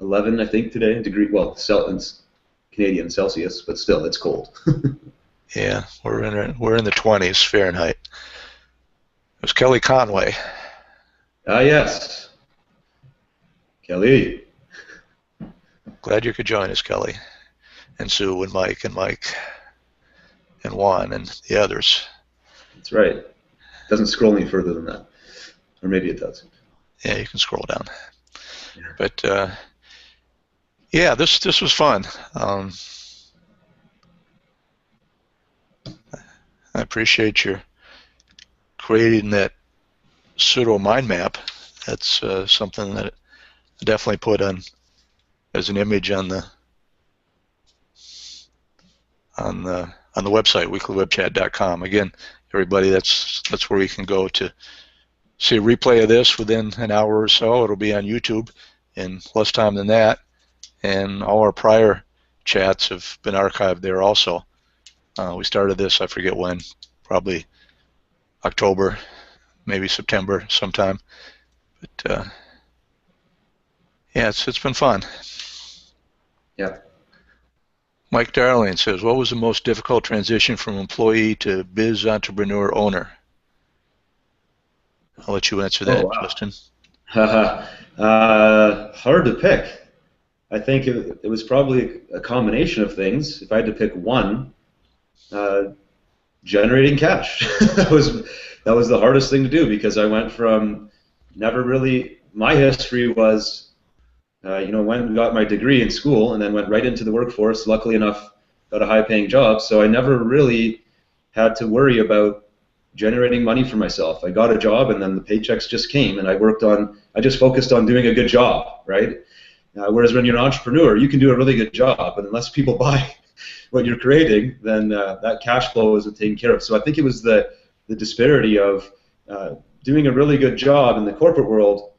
11, I think, today. Well, Canadian Celsius, but still, it's cold. Yeah, we're in the 20s Fahrenheit. It was Kelly Conway. Ah, yes. Kelly. Glad you could join us, Kelly. And Sue and Mike and Juan and the others. That's right. It doesn't scroll any further than that. Or maybe it does. Yeah, you can scroll down. Yeah. But, yeah, this was fun. I appreciate your creating that pseudo mind map. That's something that I definitely put on as an image on the website, weeklywebchat.com. Again, everybody, that's where you can go to see a replay of this within an hour or so. It'll be on YouTube in less time than that, and all our prior chats have been archived there also. We started this, I forget when, probably October, maybe September sometime. But yeah, it's been fun. Yeah. Mike Darling says, what was the most difficult transition from employee to biz entrepreneur owner? I'll let you answer that, Justin. Hard to pick. I think it was probably a combination of things. If I had to pick one, generating cash. that was the hardest thing to do, because I went from never really, my history was, went and got my degree in school and then went right into the workforce. Luckily enough, got a high-paying job, so I never really had to worry about generating money for myself. I got a job and then the paychecks just came, and I just focused on doing a good job, right? Whereas when you're an entrepreneur, you can do a really good job, but unless people buy what you're creating, then that cash flow isn't taken care of. So I think it was the disparity of doing a really good job in the corporate world.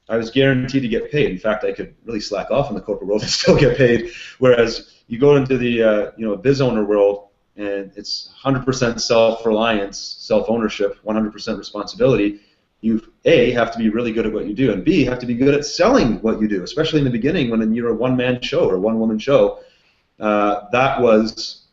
I was guaranteed to get paid. In fact, I could really slack off in the corporate world and still get paid. Whereas you go into the biz owner world, and it's 100% self-reliance, self-ownership, 100% responsibility. You have to be really good at what you do, and B, have to be good at selling what you do, especially in the beginning when you're a one-man show or a one-woman show. That was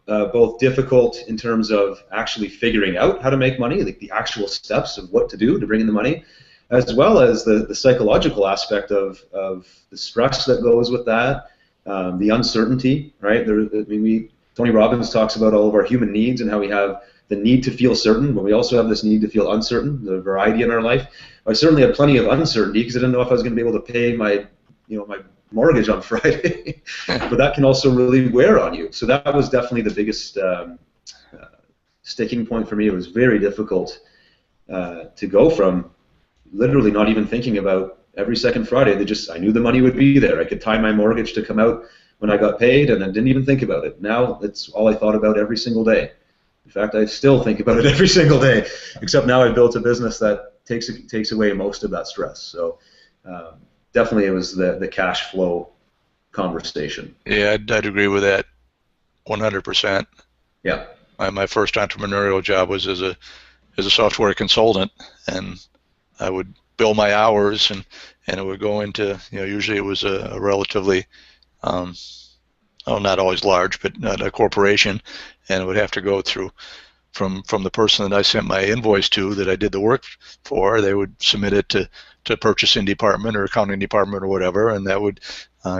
both difficult in terms of actually figuring out how to make money, like the actual steps of what to do to bring in the money, as well as the psychological aspect of the stress that goes with that, the uncertainty, right? Tony Robbins talks about all of our human needs and how we have the need to feel certain, but we also have this need to feel uncertain, the variety in our life. I certainly had plenty of uncertainty because I didn't know if I was going to be able to pay my mortgage on Friday, but that can also really wear on you. So that was definitely the biggest sticking point for me. It was very difficult to go from literally not even thinking about every second Friday. I knew the money would be there. I could time my mortgage to come out when I got paid, and I didn't even think about it. Now it's all I thought about every single day. In fact, I still think about it every single day, except now I've built a business that takes away most of that stress. So definitely it was the cash flow conversation. Yeah, I'd agree with that 100%. Yeah. My first entrepreneurial job was as a software consultant, and I would bill my hours, and it would go into, usually it was a relatively, not always large, but not a corporation, and it would have to go through from the person that I sent my invoice to that I did the work for. They would submit it to purchasing department or accounting department or whatever, and that would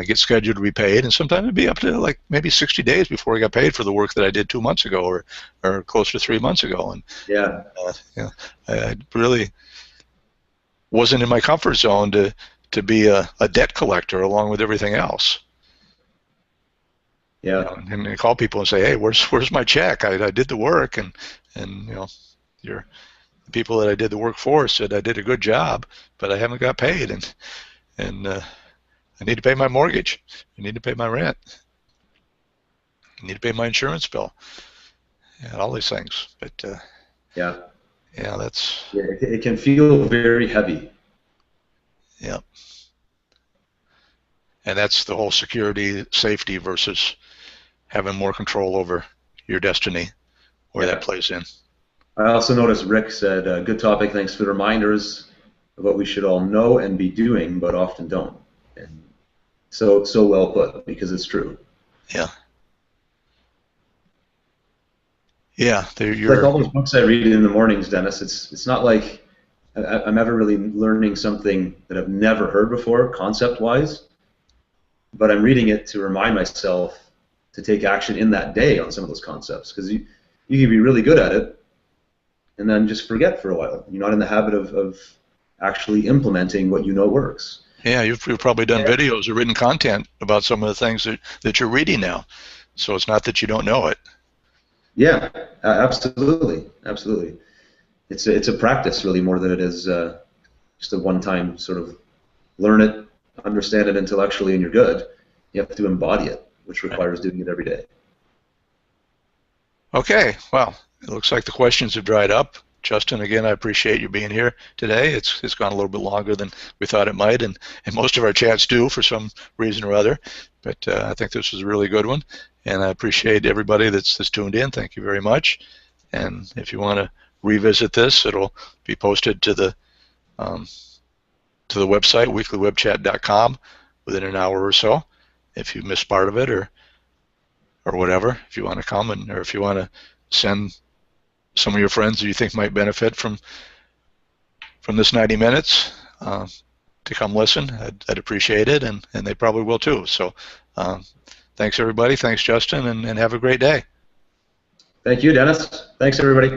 get scheduled to be paid, and sometimes it'd be up to like maybe 60 days before I got paid for the work that I did 2 months ago or close to 3 months ago. And yeah, I really wasn't in my comfort zone to be a debt collector along with everything else. Yeah. And call people and say, hey, where's my check? I did the work, and the people that I did the work for said I did a good job, but I haven't got paid, and I need to pay my mortgage. I need to pay my rent. I need to pay my insurance bill. Yeah, all these things. But yeah, that's. Yeah, it can feel very heavy. Yeah. And that's the whole security, safety versus having more control over your destiny, where that plays in. I also noticed Rick said, good topic, thanks for the reminders of what we should all know and be doing, but often don't. And so well put, because it's true. Yeah. Yeah. Like all those books I read in the mornings, Dennis, it's not like I'm ever really learning something that I've never heard before, concept-wise, but I'm reading it to remind myself to take action in that day on some of those concepts, because you can be really good at it and then just forget for a while. You're not in the habit of actually implementing what you know works. Yeah, you've probably done videos or written content about some of the things that you're reading now, so it's not that you don't know it. Yeah, absolutely. It's a practice really more than it is just a one-time sort of learn it, understand it intellectually, and you're good. You have to embody it, which requires doing it every day. Okay, well, it looks like the questions have dried up. Justin, again, I appreciate you being here today. It's gone a little bit longer than we thought it might, and most of our chats do for some reason or other. But I think this was a really good one, and I appreciate everybody that's tuned in. Thank you very much. And if you want to revisit this, it'll be posted to the website, weeklywebchat.com, within an hour or so. If you missed part of it or whatever, if you want to come or if you want to send some of your friends who you think might benefit from this 90 minutes to come listen, I'd appreciate it, and they probably will too. So thanks everybody. Thanks Justin, and have a great day. Thank you, Dennis. Thanks everybody.